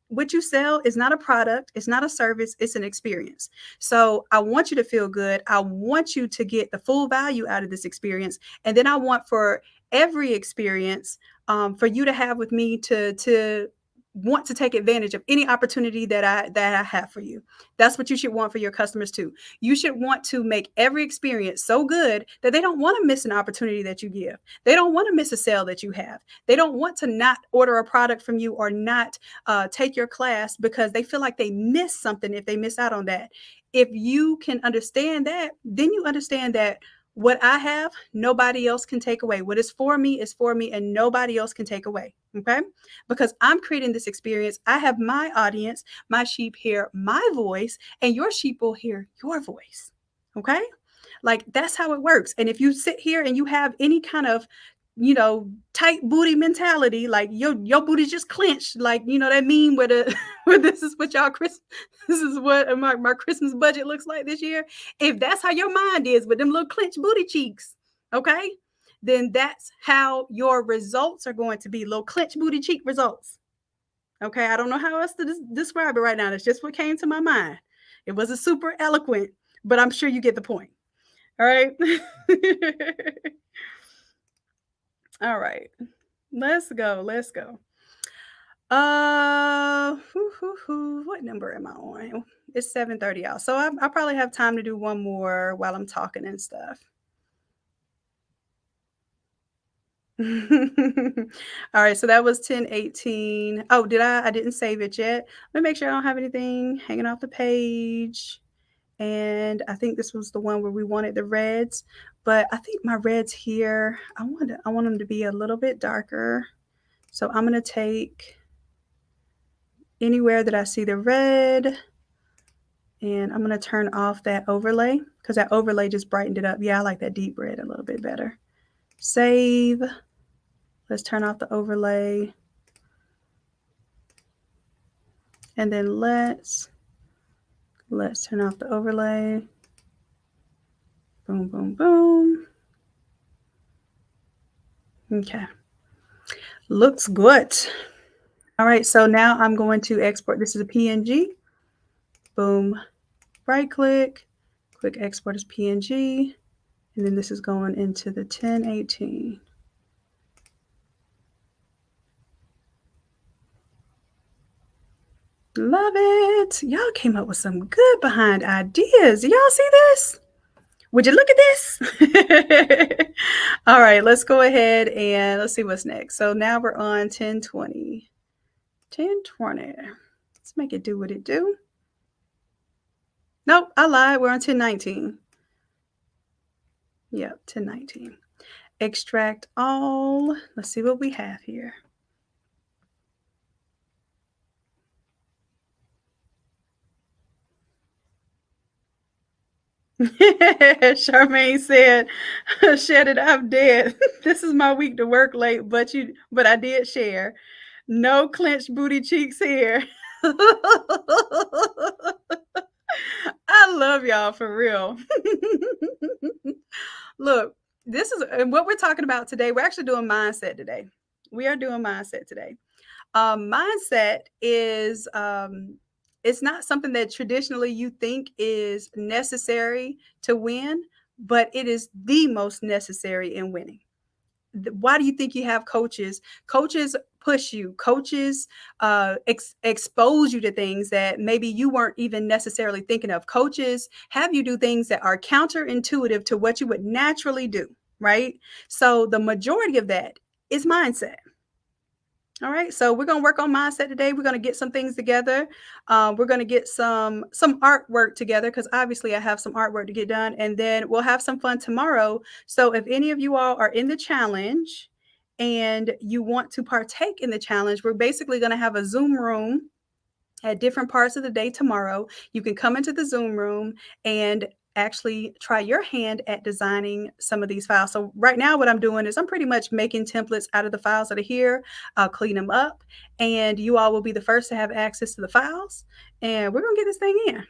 What you sell is not a product, it's not a service, it's an experience. So I want you to feel good. I want you to get the full value out of this experience. And then I want for every experience for you to have with me to want to take advantage of any opportunity that I have for you. That's what you should want for your customers too. You should want to make every experience so good that they don't want to miss an opportunity that you give. They don't want to miss a sale that you have. They don't want to not order a product from you or not take your class because they feel like they miss something if they miss out on that. If you can understand that, then you understand that what I have, nobody else can take away. What is for me, and nobody else can take away. Okay? Because I'm creating this experience. I have my audience, my sheep hear my voice, and your sheep will hear your voice. Okay? Like that's how it works. And if you sit here and you have any kind of tight booty mentality, like your booty just clenched, like that meme where the where this is what y'all Christmas, this is what my Christmas budget looks like this year. If that's how your mind is with them little clenched booty cheeks, okay, then that's how your results are going to be, little clenched booty cheek results. Okay, I don't know how else to describe it right now. That's just what came to my mind. It wasn't super eloquent, but I'm sure you get the point. All right. All right. Let's go. Let's go. What number am I on? It's 7:30 out. So I probably have time to do one more while I'm talking and stuff. All right, so that was 10:18. Oh, I didn't save it yet. Let me make sure I don't have anything hanging off the page. And I think this was the one where we wanted the reds, but I think my reds here, I want them to be a little bit darker. So I'm going to take anywhere that I see the red, and I'm going to turn off that overlay because that overlay just brightened it up. Yeah, I like that deep red a little bit better. Save. Let's turn off the overlay. And then let's turn off the overlay. Boom, boom, boom. Okay. Looks good. All right, so now I'm going to export. This is a PNG. Boom. Right click. Quick export as PNG. And then this is going into the 1018. Love it. Y'all came up with some good behind ideas. Y'all see this? Would you look at this? All right, let's go ahead and let's see what's next. So now we're on 1020. 1020. Let's make it do what it do. Nope, I lied. We're on 1019. Yep, 1019. Extract all. Let's see what we have here. Charmaine said, "Shed it, I'm dead. This is my week to work late, but I did share. No clenched booty cheeks here." I love y'all for real. Look, this is what we're talking about today. We're actually doing mindset today. We are doing mindset today. Mindset is it's not something that traditionally you think is necessary to win, but it is the most necessary in winning. Why do you think you have coaches? Coaches push you. Coaches expose you to things that maybe you weren't even necessarily thinking of. Coaches have you do things that are counterintuitive to what you would naturally do, right? So the majority of that is mindset. All right, so we're gonna work on mindset today. We're gonna get some things together. We're gonna get some artwork together because obviously I have some artwork to get done, and then we'll have some fun tomorrow. So if any of you all are in the challenge and you want to partake in the challenge, we're basically gonna have a Zoom room at different parts of the day tomorrow. You can come into the Zoom room and actually try your hand at designing some of these files. So right now what I'm doing is I'm pretty much making templates out of the files that are here. I'll clean them up and you all will be the first to have access to the files, and we're gonna get this thing in.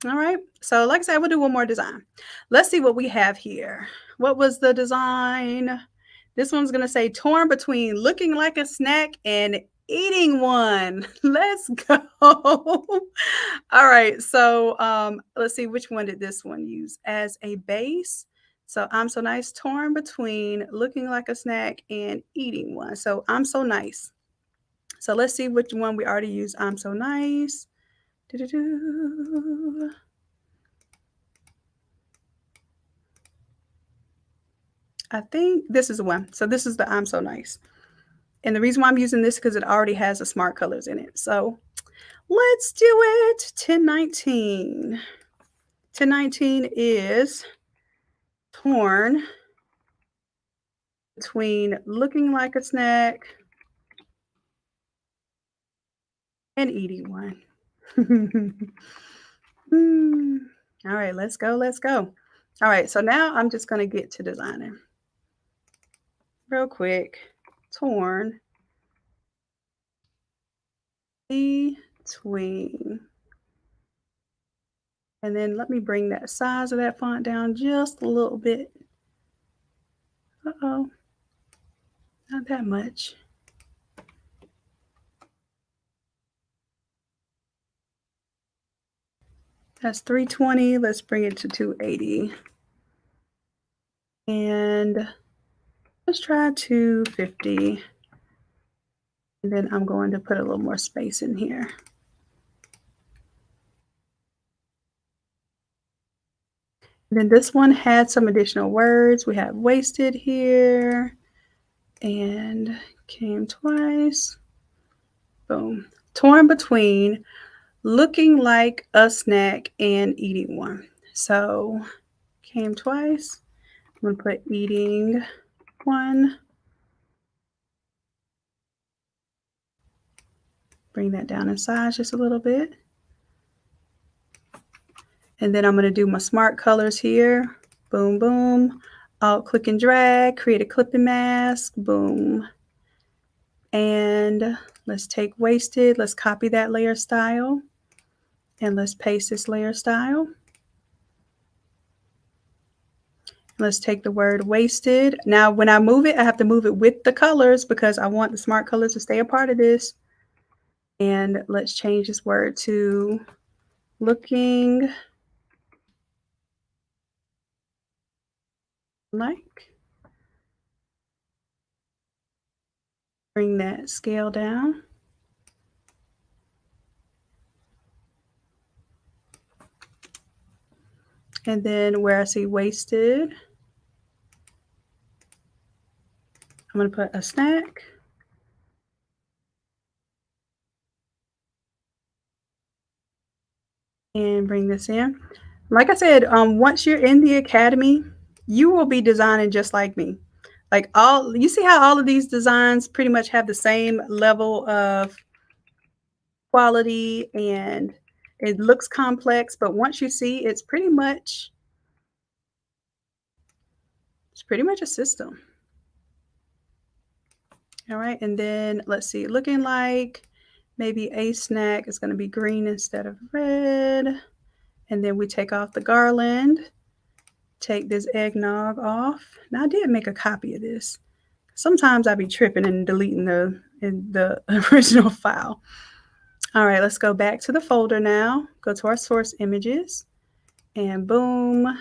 All right, so like I said, we'll do one more design. Let's see what we have here. What was the design? This one's gonna say torn between looking like a snack and eating one. Let's go. All right, so let's see, which one did this one use as a base? So I'm so nice, torn between looking like a snack and eating one. So I'm so nice. So let's see which one we already used. I'm so nice. Doo-doo-doo. I think this is the one. So this is the I'm so nice. And the reason why I'm using this because it already has the smart colors in it. So let's do it. 1019. 1019 is torn between looking like a snack and eating one. All right, let's go. Let's go. All right, so now I'm just going to get to designing real quick. Torn between. And then let me bring that size of that font down just a little bit. Uh-oh, not that much. That's 320. Let's bring it to 280. And let's try 250. And then I'm going to put a little more space in here. And then this one had some additional words. We have wasted here and came twice. Boom. Torn between looking like a snack and eating one. So came twice. I'm gonna put eating one. Bring that down in size just a little bit. And then I'm gonna do my smart colors here. Boom, boom. Alt click and drag, create a clipping mask, boom. And let's take wasted, let's copy that layer style. And let's paste this layer style. Let's take the word wasted. Now, when I move it, I have to move it with the colors because I want the smart colors to stay a part of this. And let's change this word to looking like. Bring that scale down. And then where I see wasted, I'm going to put a snack. And bring this in. Like I said, once you're in the academy, you will be designing just like me. Like all, you see how all of these designs pretty much have the same level of quality and it looks complex, but once you see, it's pretty much a system. All right, and then let's see, looking like maybe a snack is going to be green instead of red. And then we take off the garland, take this eggnog off. Now I did make a copy of this. Sometimes I be tripping and deleting the original file. All right, let's go back to the folder now. Go to our source images and boom,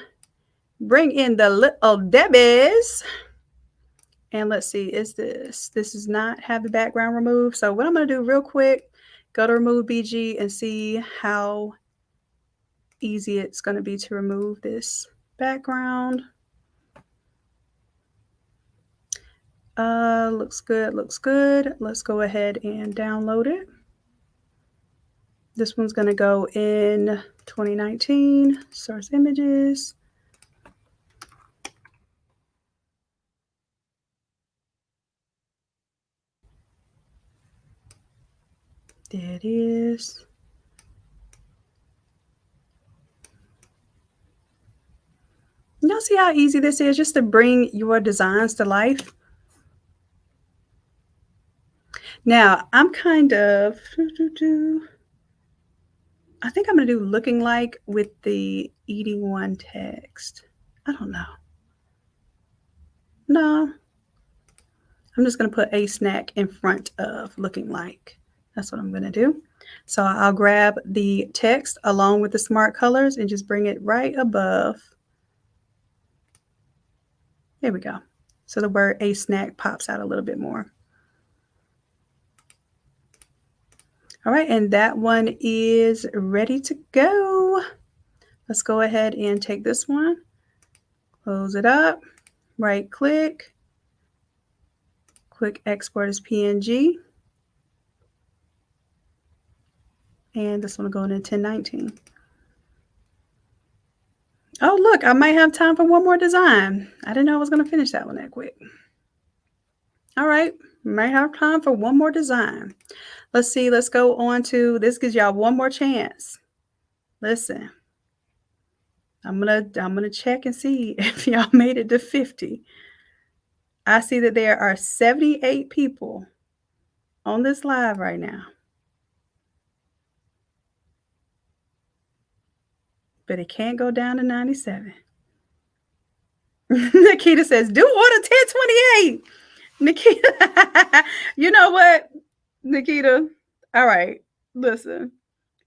bring in the little Debbies. And let's see, this does not have the background removed. So what I'm going to do real quick, go to remove BG and see how easy it's going to be to remove this background. Looks good, looks good. Let's go ahead and download it. This one's going to go in 2019, source images. There it is. Y'all see how easy this is just to bring your designs to life? Now, I'm kind of, I think I'm going to do looking like with the eating one text. I don't know. No, I'm just going to put a snack in front of looking like. That's what I'm going to do. So I'll grab the text along with the smart colors and just bring it right above. There we go. So the word a snack pops out a little bit more. All right, and that one is ready to go. Let's go ahead and take this one, close it up, right click, quick export as PNG. And this one will go in 1019. Oh, look, I might have time for one more design. I didn't know I was going to finish that one that quick. All right, might have time for one more design. Let's see, let's go on to, this gives y'all one more chance. Listen, I'm gonna check and see if y'all made it to 50. I see that there are 78 people on this live right now. But it can't go down to 97. Nikita says, do order 1028. Nikita, you know what, Nikita? All right, listen.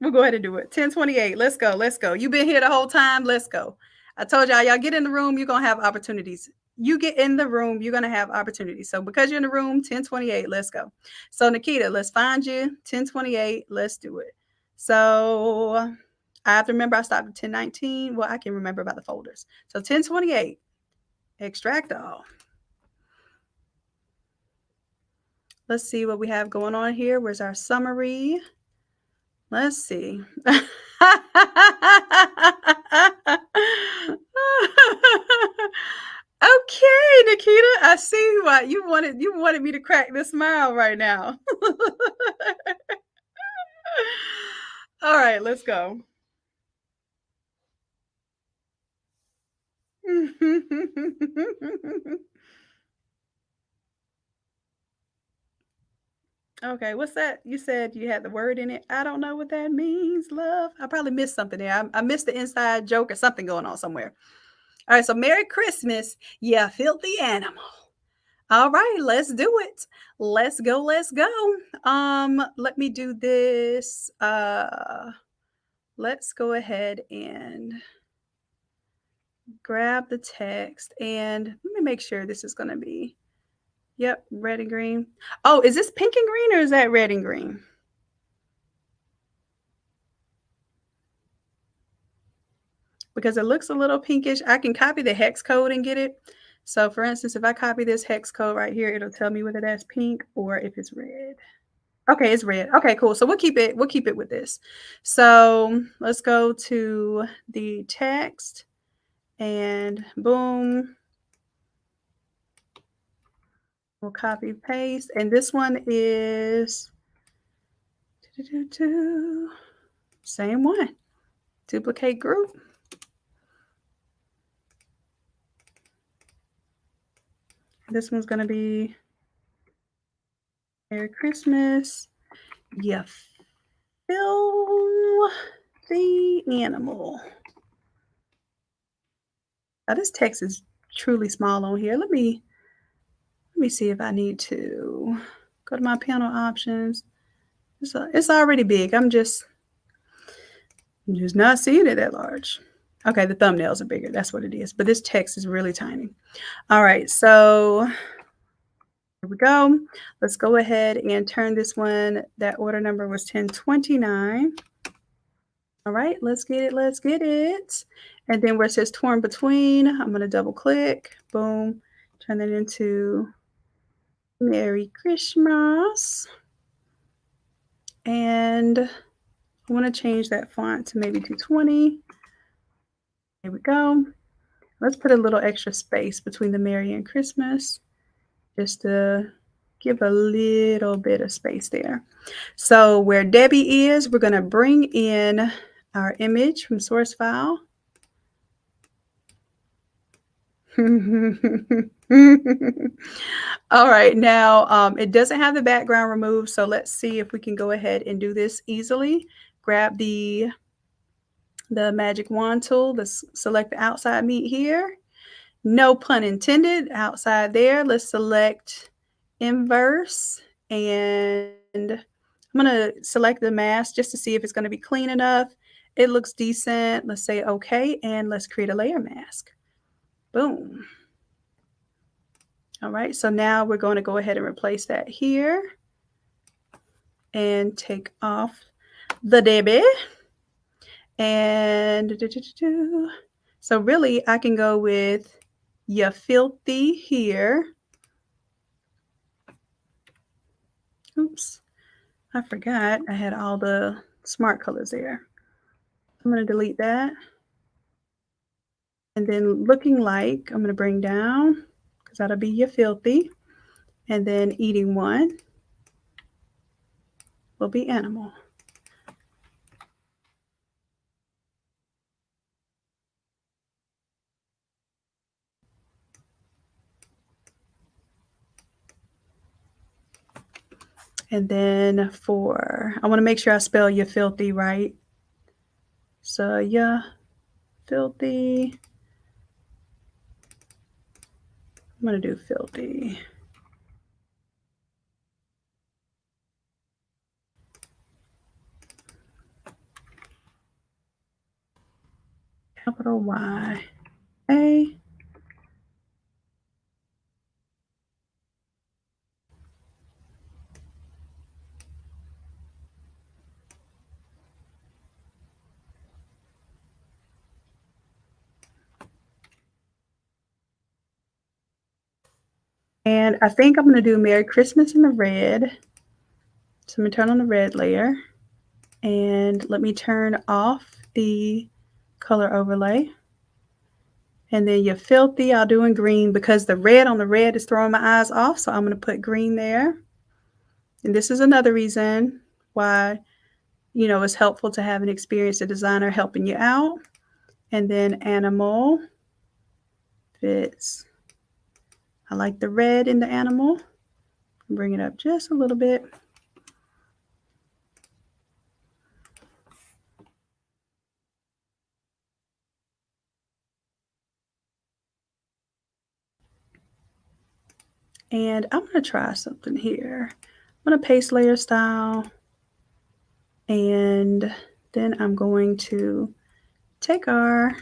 We'll go ahead and do it. 1028. Let's go. Let's go. You've been here the whole time. Let's go. I told y'all get in the room. You're going to have opportunities. You get in the room, you're going to have opportunities. So because you're in the room, 1028, let's go. So Nikita, let's find you. 1028. Let's do it. So I have to remember I stopped at 1019. Well, I can remember about the folders. So 1028, extract all. Let's see what we have going on here. Where's our summary? Let's see. Okay, Nikita, I see why you wanted me to crack this smile right now. All right, let's go. Okay, what's that? You said you had the word in it. I don't know what that means, love. I probably missed something there. I missed the inside joke or something going on somewhere. All right, so Merry Christmas, you filthy animal. All right, let's do it. Let's go, let's go. Let me do this. Let's go ahead and grab the text and let me make sure this is going to be, yep, red and green. Oh, is this pink and green or is that red and green? Because it looks a little pinkish. I can copy the hex code and get it. So for instance, if I copy this hex code right here, it'll tell me whether that's pink or if it's red. Okay, it's red. Okay, cool. So we'll keep it with this. So let's go to the text and boom, we'll copy paste. And this one is same one. Duplicate group. This one's gonna be Merry Christmas. You filthy animal. Now this text is truly small on here. Let me see if I need to go to my panel options. It's already big. I'm just not seeing it that large. Okay, the thumbnails are bigger. That's what it is. But this text is really tiny. All right, so here we go. Let's go ahead and turn this one. That order number was 1029. All right, let's get it. Let's get it. And then where it says torn between, I'm going to double click. Boom. Turn it into Merry Christmas. And I want to change that font to maybe 220. Here we go. Let's put a little extra space between the Merry and Christmas just to give a little bit of space there. So where Debbie is, we're going to bring in our image from source file. All right, now it doesn't have the background removed, so let's see if we can go ahead and do this easily. Grab the magic wand tool. Let's select the outside meat here. No pun intended, outside there. Let's select inverse and I'm going to select the mask just to see if it's going to be clean enough. It looks decent. Let's say okay, and let's create a layer mask. Boom. All right, so now we're going to go ahead and replace that here and take off the Debbie. And so really I can go with you filthy here. Oops, I forgot I had all the smart colors there. I'm going to delete that. And then looking like, I'm going to bring down, because that'll be you filthy. And then eating one will be animal. And then I want to make sure I spell you filthy right. So yeah, filthy. I'm going to do filthy. Capital Y A. And I think I'm going to do Merry Christmas in the red. So I'm going to turn on the red layer. And let me turn off the color overlay. And then your filthy, I'll do in green because the red on the red is throwing my eyes off. So I'm going to put green there. And this is another reason why, it's helpful to have an experienced designer helping you out. And then animal fits. I like the red in the animal. Bring it up just a little bit. And I'm going to try something here. I'm going to paste layer style. And then I'm going to take our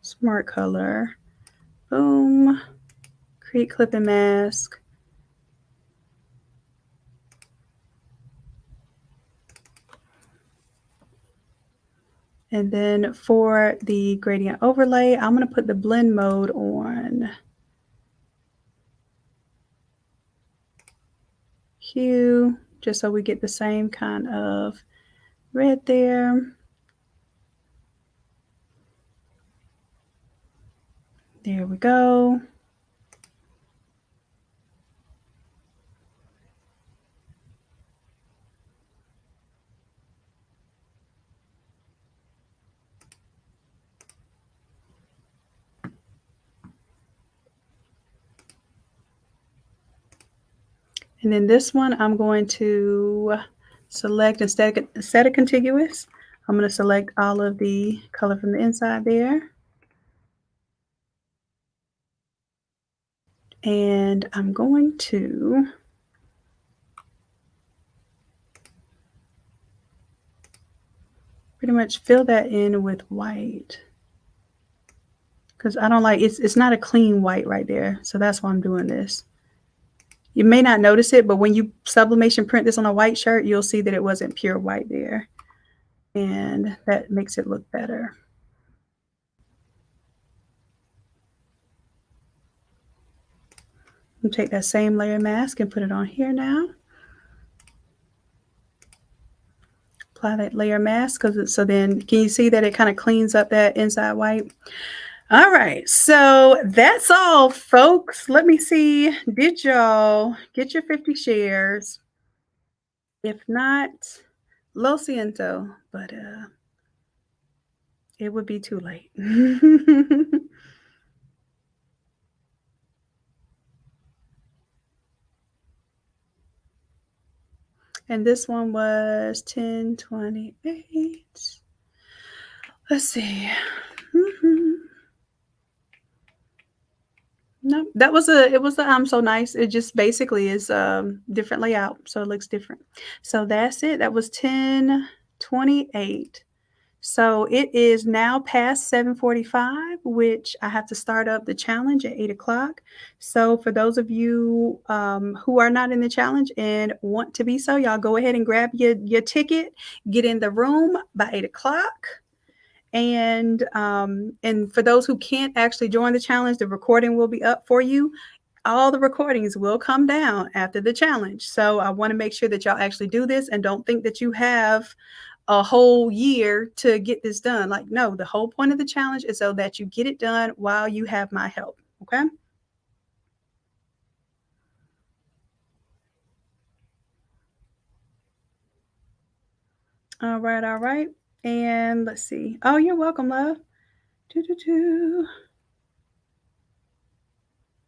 smart color, boom, create clip and mask. And then for the gradient overlay, I'm going to put the blend mode on hue, just so we get the same kind of red there. There we go. And then this one, I'm going to select, instead of contiguous, I'm going to select all of the color from the inside there. And I'm going to pretty much fill that in with white. Because I don't like, it's not a clean white right there. So that's why I'm doing this. You may not notice it, but when you sublimation print this on a white shirt, you'll see that it wasn't pure white there. And that makes it look better. I'll take that same layer mask and put it on here now. Apply that layer mask, so then can you see that it kind of cleans up that inside white? All right, so that's all, folks. Let me see. Did y'all get your 50 shares? If not, lo siento, but it would be too late. And this one was 1028. Let's see. No, that was it was the so nice. It just basically is different layout, so it looks different. So that's it. That was 1028. So it is now past 7:45, which I have to start up the challenge at 8 o'clock. So for those of you who are not in the challenge and want to be so, y'all go ahead and grab your ticket, get in the room by 8 o'clock. And for those who can't actually join the challenge, the recording will be up for you. All the recordings will come down after the challenge. So I want to make sure that y'all actually do this and don't think that you have a whole year to get this done. Like, no, the whole point of the challenge is so that you get it done while you have my help. Okay. All right. All right. And let's see. Oh, you're welcome, love. Doo-doo-doo.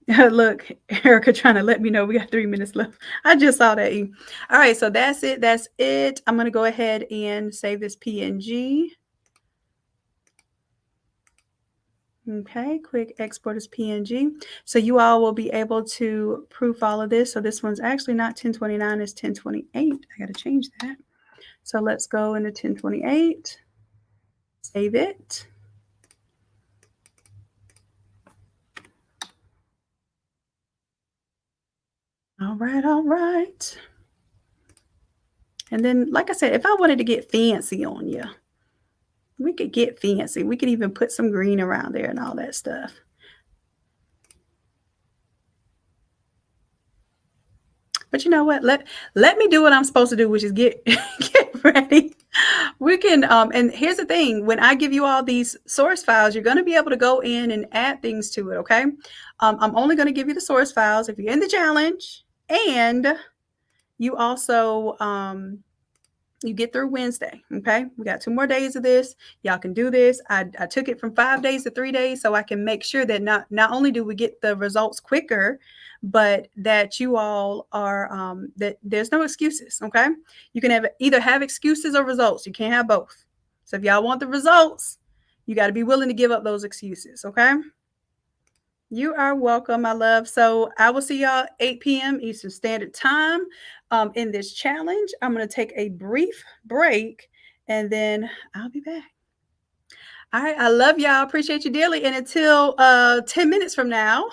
Look, Erica trying to let me know we got 3 minutes left. I just saw that. All right, so that's it. That's it. I'm going to go ahead and save this PNG. Okay, quick export as PNG. So you all will be able to proof all of this. So this one's actually not 1029, it's 1028. I got to change that. So let's go into 1028. Save it. All right, all right. And then, like I said, if I wanted to get fancy on you, we could get fancy. We could even put some green around there and all that stuff. But you know what? Let me do what I'm supposed to do, which is get get ready. We can and here's the thing, when I give you all these source files, you're going to be able to go in and add things to it, okay? I'm only going to give you the source files if you're in the challenge, and you also you get through Wednesday. Okay. We got 2 more days of this. Y'all can do this. I took it from 5 days to 3 days so I can make sure that not only do we get the results quicker, but that you all are that there's no excuses. Okay. You can have either have excuses or results. You can't have both. So if y'all want the results, you got to be willing to give up those excuses. Okay. You are welcome, my love. So I will see y'all 8 p.m. Eastern Standard Time in this challenge. I'm going to take a brief break and then I'll be back. All right. I love y'all. Appreciate you dearly. And until 10 minutes from now,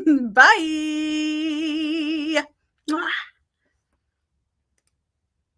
bye. Mwah.